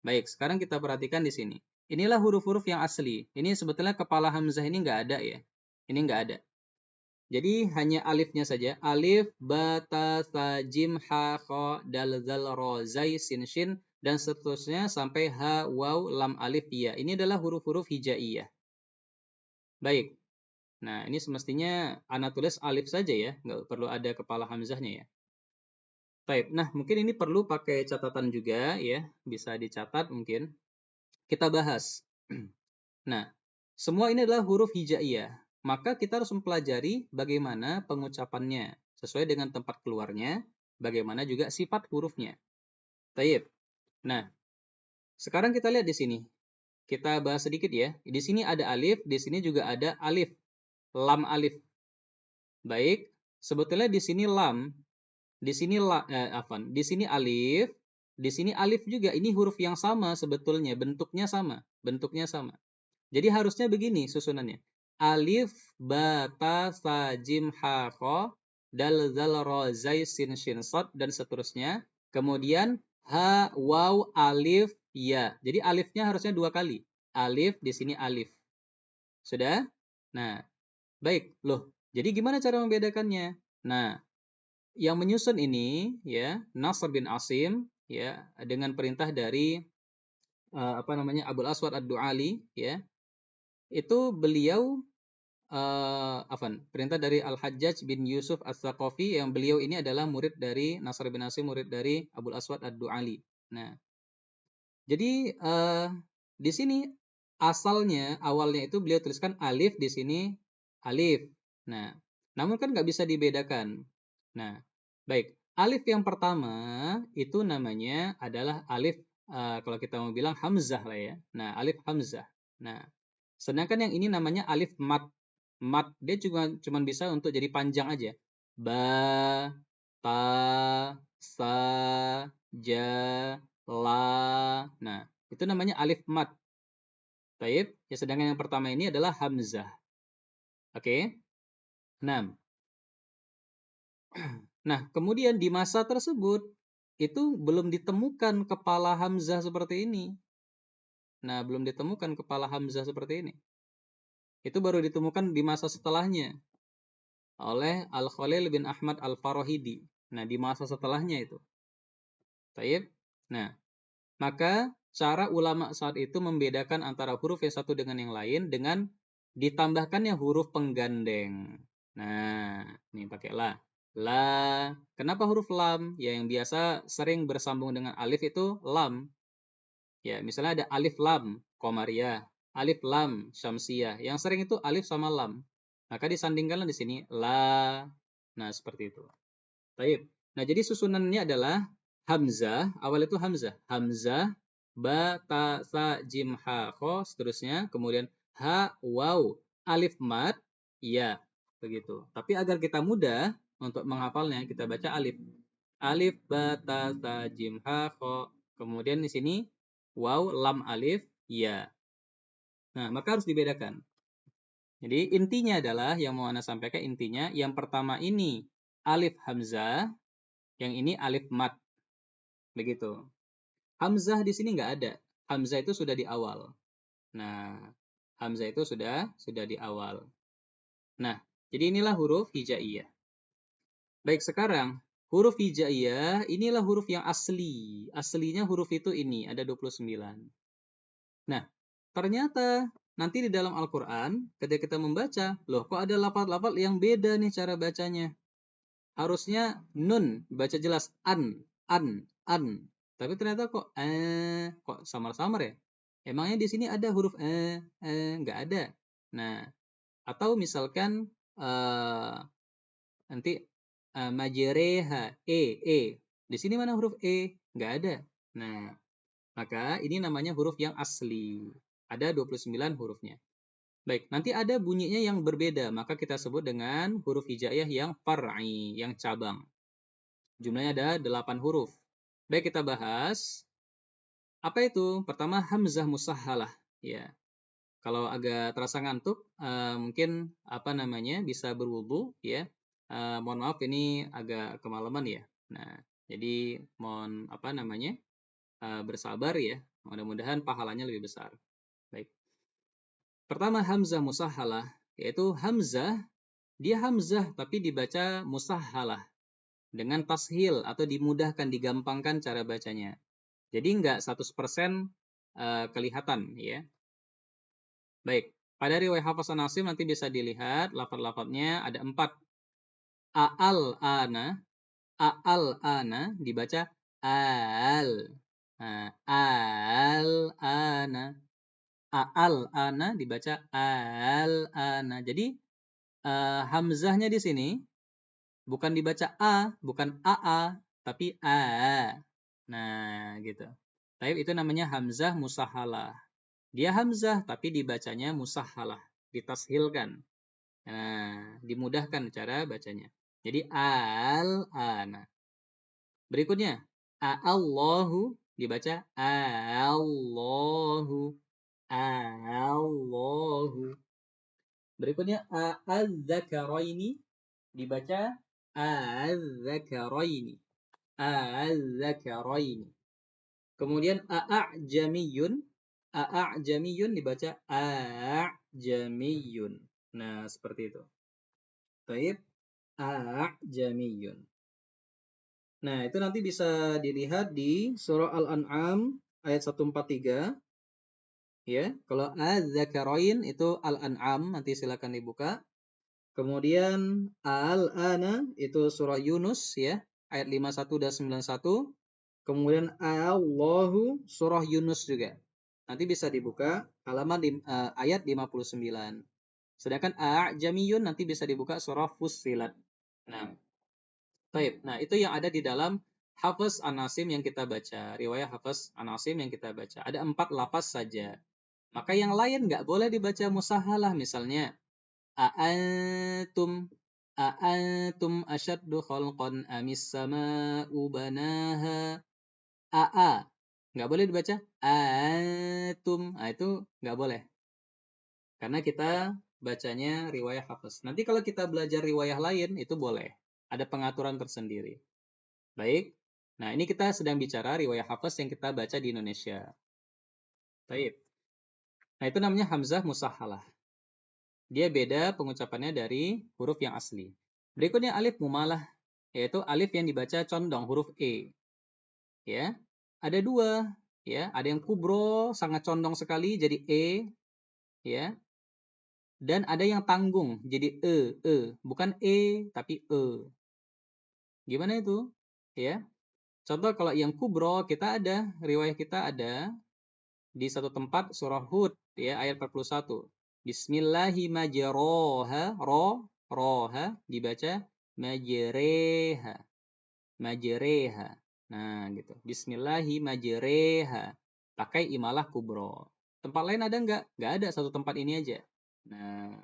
Speaker 1: Baik, sekarang kita perhatikan di sini. Inilah huruf-huruf yang asli. Ini sebetulnya kepala hamzah ini nggak ada ya. Ini nggak ada. Jadi hanya alifnya saja. Alif, ba, ta, sa, jim, ha, kha, dal, zal, ro, zai, sin, shin, dan seterusnya sampai ha, waw, lam, alif, ya. Ini adalah huruf-huruf hijaiyah. Baik. Nah, ini semestinya ana tulis alif saja ya. Nggak perlu ada kepala hamzahnya ya. Baik. Nah, mungkin ini perlu pakai catatan juga ya. Bisa dicatat mungkin. Kita bahas. Nah, semua ini adalah huruf hijaiyah. Maka kita harus mempelajari bagaimana pengucapannya. Sesuai dengan tempat keluarnya. Bagaimana juga sifat hurufnya. Baik. Nah, sekarang kita lihat di sini. Kita bahas sedikit ya. Di sini ada alif, di sini juga ada alif. Lam alif. Baik. Sebetulnya di sini lam, di sini di sini alif, di sini alif juga. Ini huruf yang sama sebetulnya, bentuknya sama, Jadi harusnya begini susunannya. Alif, ba, ta, sa, jim, ha, kha, dal, zal, ro, zai, sin, shin, shad, dan seterusnya. Kemudian ha, waw, alif, ya. Jadi alifnya harusnya 2 kali. Alif, di sini alif. Sudah? Nah, baik. Loh, jadi gimana cara membedakannya? Nah, yang menyusun ini ya Nasr bin Asim ya dengan perintah dari Abul Aswad Ad-Du'ali ya. Itu beliau perintah dari Al-Hajjaj bin Yusuf As-Saqafi, yang beliau ini adalah murid dari Nasr bin Asim, murid dari Abul Aswad Ad-Du'ali. Nah, jadi di sini awalnya itu beliau tuliskan alif, di sini alif. Nah, namun kan nggak bisa dibedakan. Nah, baik. Alif yang pertama itu namanya adalah alif, kalau kita mau bilang hamzah lah ya. Nah, alif hamzah. Nah, sedangkan yang ini namanya alif mat. Mat dia juga cuma bisa untuk jadi panjang aja. ba, ta, sa, ja, la. Nah, itu namanya alif mat. Baik, ya sedangkan yang pertama ini adalah hamzah. Oke. 6. Nah, kemudian di masa tersebut itu belum ditemukan kepala hamzah seperti ini. Nah, belum ditemukan kepala hamzah seperti ini. Itu baru ditemukan di masa setelahnya oleh Al-Khalil bin Ahmad Al-Farahidi. Nah, di masa setelahnya itu. Baik. Nah, maka cara ulama saat itu membedakan antara huruf yang satu dengan yang lain dengan ditambahkannya huruf penggandeng. Nah, ini pakai la. La. Kenapa huruf lam? Ya, yang biasa sering bersambung dengan alif itu lam. Ya, misalnya ada alif lam Qamariyah, alif lam Syamsiyah. Yang sering itu alif sama lam. Maka disandingkanlah di sini la. Nah, seperti itu. Baik. Nah, jadi susunannya adalah hamzah, awal itu hamzah. Hamzah, ba, ta, sa, jim, ha, kho, seterusnya. Kemudian ha, waw, alif mat, ya. Begitu. Tapi agar kita mudah untuk menghafalnya, kita baca alif. Alif, ba, ta, sa, jim, ha, kho. Kemudian di sini waw, lam, alif, ya. Nah, maka harus dibedakan. Jadi intinya adalah, yang mau Anda sampaikan intinya, yang pertama ini alif hamzah, yang ini alif mat. Begitu. Hamzah di sini nggak ada. Hamzah itu sudah di awal. Nah, hamzah itu sudah di awal. Nah, jadi inilah huruf hijaiyah. Baik, sekarang huruf hijaiyah inilah huruf yang asli. Aslinya huruf itu ini, ada 29. Nah, ternyata nanti di dalam Al-Quran, ketika kita membaca, loh kok ada lafaz-lafaz yang beda nih cara bacanya. Harusnya nun, baca jelas an. Tapi ternyata kok samar-samar ya? Emangnya di sini ada huruf nggak ada. Nah, atau misalkan nanti majereha e. Di sini mana huruf e? Nggak ada. Nah, maka ini namanya huruf yang asli. Ada 29 hurufnya. Baik, nanti ada bunyinya yang berbeda, maka kita sebut dengan huruf hijaiyah yang far'i, yang cabang. Jumlahnya ada 8 huruf. Baik, kita bahas. Apa itu? Pertama, hamzah musahhalah. Ya. Kalau agak terasa ngantuk, mungkin bisa berwudu ya. Mohon maaf ini agak kemalaman ya. Nah, jadi mohon bersabar ya. Mudah-mudahan pahalanya lebih besar. Baik. Pertama, hamzah musahhalah, yaitu hamzah, dia hamzah tapi dibaca musahhalah dengan tashil atau dimudahkan, digampangkan cara bacanya. Jadi enggak 100% kelihatan ya. Baik, pada riwayat Hafs an Asim nanti bisa dilihat lafaz-lafaznya ada 4. A'al ana dibaca al. Nah, al-ana. Al-ana dibaca al-ana. Jadi hamzahnya di sini bukan dibaca a, bukan aa, tapi a. Nah, gitu. Tapi itu namanya hamzah musahhalah. Dia hamzah tapi dibacanya musahhalah, ditashilkan. Nah, dimudahkan cara bacanya. Jadi al-ana. Berikutnya, Allahu dibaca Allahu. Allahu. Berikutnya az-zakaraini dibaca az-zakaraini. Az-zakaraini. Kemudian a'jamiyun dibaca a'jamiyun. Nah, seperti itu. Baik, a'jamiyun. Nah, itu nanti bisa dilihat di surah Al-An'am ayat 143. Ya, kalau az-zakarain itu Al-An'am, nanti silakan dibuka. Kemudian al-ana itu surah Yunus ya, ayat 51 dan 91. Kemudian Allahu surah Yunus juga. Nanti bisa dibuka halaman ayat 59. Sedangkan a'jamiyun nanti bisa dibuka surah Fussilat. Nah, baik. Nah, itu yang ada di dalam Hafs an Asim yang kita baca. Riwayat Hafs an Asim yang kita baca. Ada 4 lafaz saja. Maka yang lain nggak boleh dibaca musahhalah. Misalnya, a'antum, A'antum asyaddu khalqan amis sama'u banaha. A. Nggak boleh dibaca antum. Nah, itu nggak boleh. Karena kita bacanya riwayah Hafs. Nanti kalau kita belajar riwayah lain, itu boleh. Ada pengaturan tersendiri. Baik. Nah, ini kita sedang bicara riwayah Hafs yang kita baca di Indonesia. Baik. Nah, itu namanya hamzah musahhalah. Dia beda pengucapannya dari huruf yang asli. Berikutnya alif mumalah, yaitu alif yang dibaca condong huruf E. Ya. Ada dua, ya. Ada yang kubro sangat condong sekali jadi E, ya. Dan ada yang tanggung jadi bukan E tapi E. Gimana itu? Ya. Contoh kalau yang kubro kita ada, riwayat kita ada di satu tempat surah Hud ya ayat 41. Bismillahirrahmanirrahim. Roha dibaca majreha. Majreha. Nah, gitu. Bismillahirrahmanirrahim. Pakai imalah kubro. Tempat lain ada nggak? Nggak ada, satu tempat ini aja. Nah,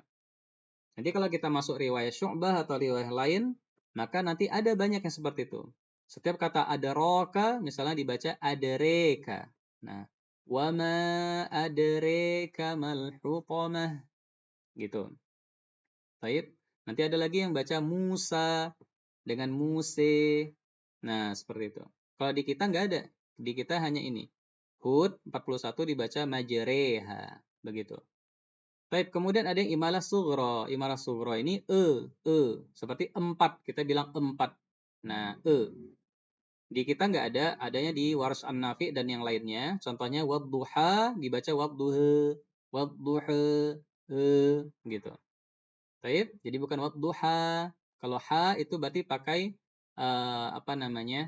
Speaker 1: nanti kalau kita masuk riwayat Syu'bah atau riwayat lain, maka nanti ada banyak yang seperti itu. Setiap kata adraka misalnya dibaca adraka. Nah, wa ma adraka mal hutamah. Gitu. Baik. Nanti ada lagi yang baca Musa dengan Muse. Nah, seperti itu. Kalau di kita nggak ada. Di kita hanya ini. Hud 41 dibaca majreha. Begitu. Baik, kemudian ada yang imalah sughra. Imalah sughra ini seperti 4. Kita bilang 4. Nah, di kita nggak ada, adanya di Warsh An-Nafi dan yang lainnya. Contohnya wadduha dibaca wadduha, wadduha, gitu. Baik, jadi bukan wadduha. Kalau ha itu berarti pakai apa namanya?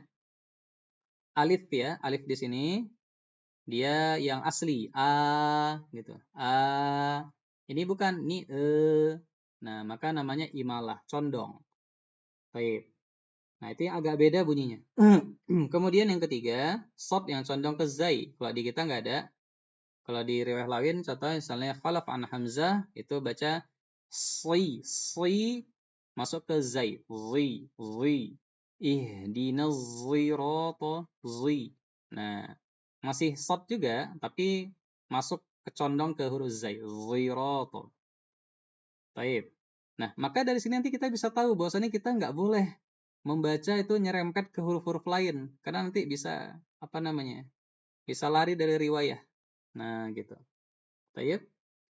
Speaker 1: Alif ya, alif di sini dia yang asli gitu. Ini bukan ini Nah, maka namanya imalah, condong. Baik. Nah, itu yang agak beda bunyinya. Kemudian yang ketiga, shad yang condong ke zai. Kalau di kita nggak ada. Kalau di riwayat lain, contoh misalnya khalaf an hamzah, itu baca si masuk ke zai. Zi. Ihdinas zirata zi. Nah, masih shad juga, tapi masuk kecondong ke huruf zai. Zirata. Baik. Nah, maka dari sini nanti kita bisa tahu bahwasannya kita nggak boleh membaca itu nyerempet ke huruf-huruf lain. Karena nanti bisa, apa namanya, bisa lari dari riwayah. Nah, gitu. Baik.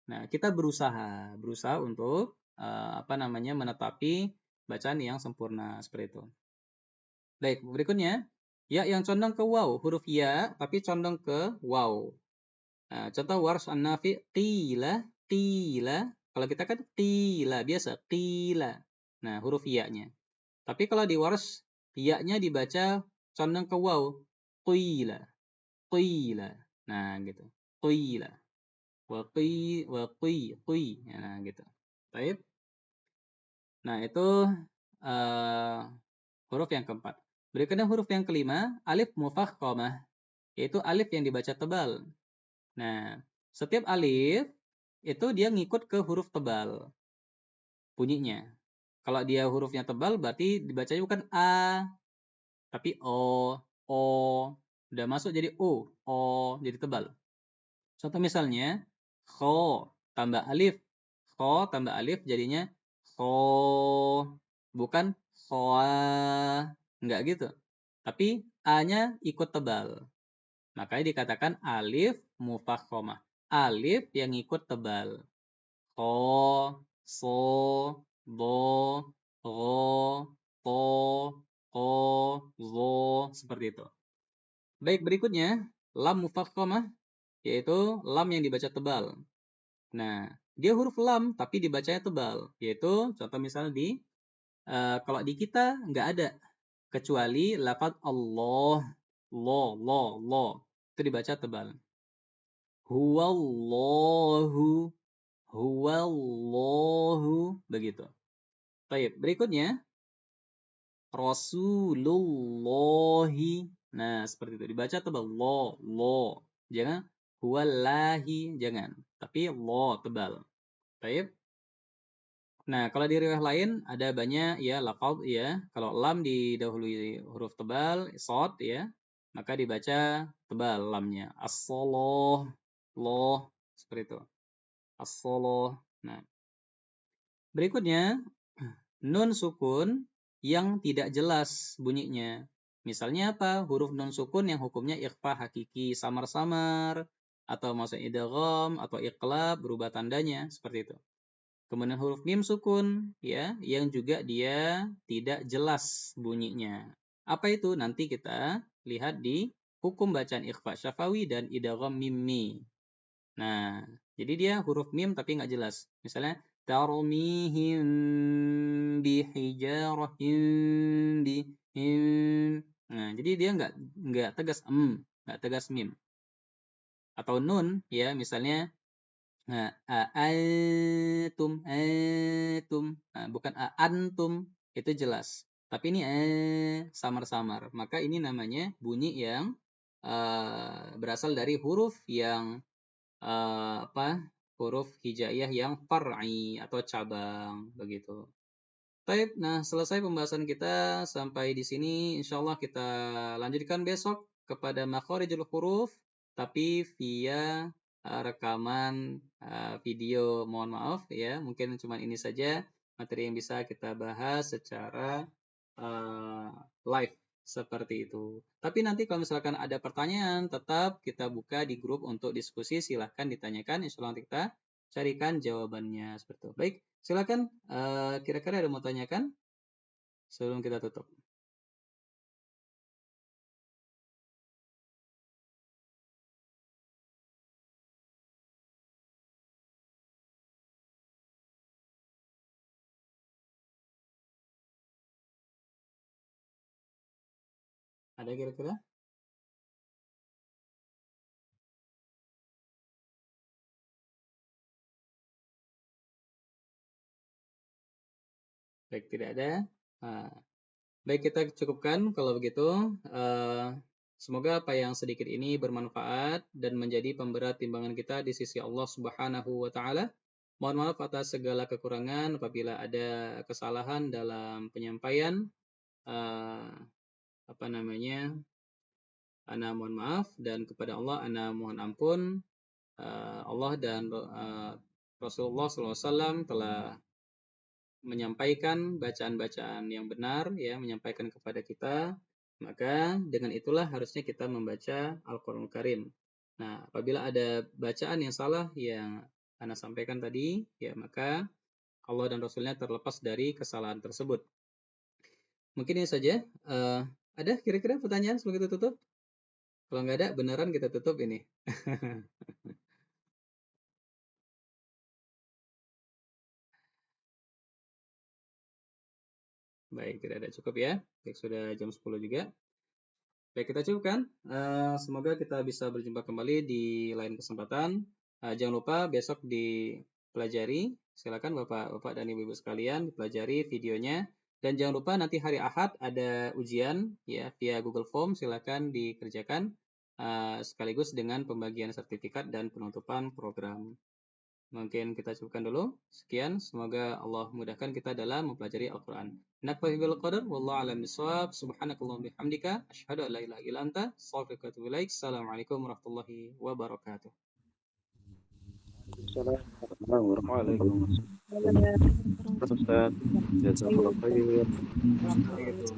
Speaker 1: Nah, kita berusaha untuk, apa namanya, menetapi bacaan yang sempurna, seperti itu. Baik, berikutnya. Ya yang condong ke waw, huruf ya, tapi condong ke waw. Nah, contoh Warsh An-Nafi, qila. Kalau kita kan qila, biasa, qila. Nah, huruf ya-nya. Tapi kalau di Warsh, ya-nya dibaca condong ke waw. Qila. Nah, gitu. Qila. Wa qi. Nah, gitu. Baik. Nah, itu huruf yang keempat. Berikutnya huruf yang kelima, alif mufakhkhamah, yaitu alif yang dibaca tebal. Nah, setiap alif itu dia ngikut ke huruf tebal bunyinya. Kalau dia hurufnya tebal berarti dibacanya bukan A, tapi O. Udah masuk jadi O, jadi tebal. Contoh misalnya, kho tambah alif. Kho tambah alif jadinya kho. Bukan khoa. Enggak gitu. Tapi A-nya ikut tebal. Makanya dikatakan alif mufakhomah. Alif yang ikut tebal. Kho, so, do, ro, to, ko, zo, seperti itu. Baik, berikutnya lam mufakhomah, yaitu lam yang dibaca tebal. Nah, dia huruf lam tapi dibacanya tebal, yaitu contoh misalnya di kalau di kita nggak ada kecuali lafaz Allah, lo, itu dibaca tebal. Huwallahu, begitu. Baik, berikutnya Rasulullahi. Nah, seperti itu dibaca tebal lo. Jangan huwallahi, jangan. Tapi lo tebal. Baik. Nah, kalau di riwayat lain ada banyak ya lafaz ya. Kalau lam didahului huruf tebal, shad ya, maka dibaca tebal lamnya. As-shalah, loh, seperti itu. As-shalah. Nah, berikutnya nun sukun yang tidak jelas bunyinya. Misalnya apa? Huruf nun sukun yang hukumnya ikhfa hakiki, samar-samar, atau masuk idgham atau iqlab, berubah tandanya, seperti itu. Kemudian huruf mim sukun ya, yang juga dia tidak jelas bunyinya. Apa itu? Nanti kita lihat di hukum bacaan ikhfa syafawi dan idgham mimmi. Nah, jadi dia huruf mim tapi nggak jelas. Misalnya tarmihim bihijarahin bihim. Nah, jadi dia nggak tegas nggak tegas mim. Atau nun ya, misalnya antum, bukan antum, itu jelas. Tapi ini samar-samar. Maka ini namanya bunyi yang berasal dari huruf yang huruf hijaiyah yang far'i atau cabang begitu. Baik, nah selesai pembahasan kita sampai di sini. Insyaallah kita lanjutkan besok kepada makharijul huruf tapi via rekaman video. Mohon maaf ya, mungkin cuma ini saja materi yang bisa kita bahas secara live seperti itu. Tapi nanti kalau misalkan ada pertanyaan, tetap kita buka di grup untuk diskusi. Silahkan ditanyakan, insya Allah kita carikan jawabannya seperti itu. Baik, silakan. Kira-kira ada mau tanyakan sebelum kita tutup? Ada kira-kira? Baik, tidak ada. Baik, kita cukupkan kalau begitu. Semoga apa yang sedikit ini bermanfaat dan menjadi pemberat timbangan kita di sisi Allah Subhanahu wa taala. Mohon maaf atas segala kekurangan apabila ada kesalahan dalam penyampaian. Ana mohon maaf, dan kepada Allah ana mohon ampun. Allah dan Rasulullah SAW telah menyampaikan bacaan-bacaan yang benar ya, menyampaikan kepada kita, maka dengan itulah harusnya kita membaca Al-Qur'anul Karim. Nah, apabila ada bacaan yang salah yang ana sampaikan tadi ya, maka Allah dan Rasulnya terlepas dari kesalahan tersebut. Mungkin ini saja. Ada kira-kira pertanyaan sebelum kita tutup? Kalau nggak ada, beneran kita tutup ini. Baik, tidak ada, cukup ya. Baik, sudah jam 10 juga. Baik, kita cukupkan. Semoga kita bisa berjumpa kembali di lain kesempatan. Jangan lupa besok dipelajari. Silakan Bapak dan Ibu-ibu sekalian dipelajari videonya. Dan jangan lupa nanti hari Ahad ada ujian ya via Google Form. Silakan dikerjakan sekaligus dengan pembagian sertifikat dan penutupan program. Mungkin kita cukupkan dulu. Sekian, semoga Allah mudahkan kita dalam mempelajari Al-Quran. Nakfahi bil qadar, wallahu a'lam bishawab. Subhanakallahumma bihamdika, asyhadu an la ilaha illa anta, astaghfiruka wa atubu ilaik. Assalamualaikum warahmatullahi wabarakatuh.
Speaker 5: Waalaikumsalam. Ustaz, jazakallahu khair.
Speaker 1: Assalamualaikum.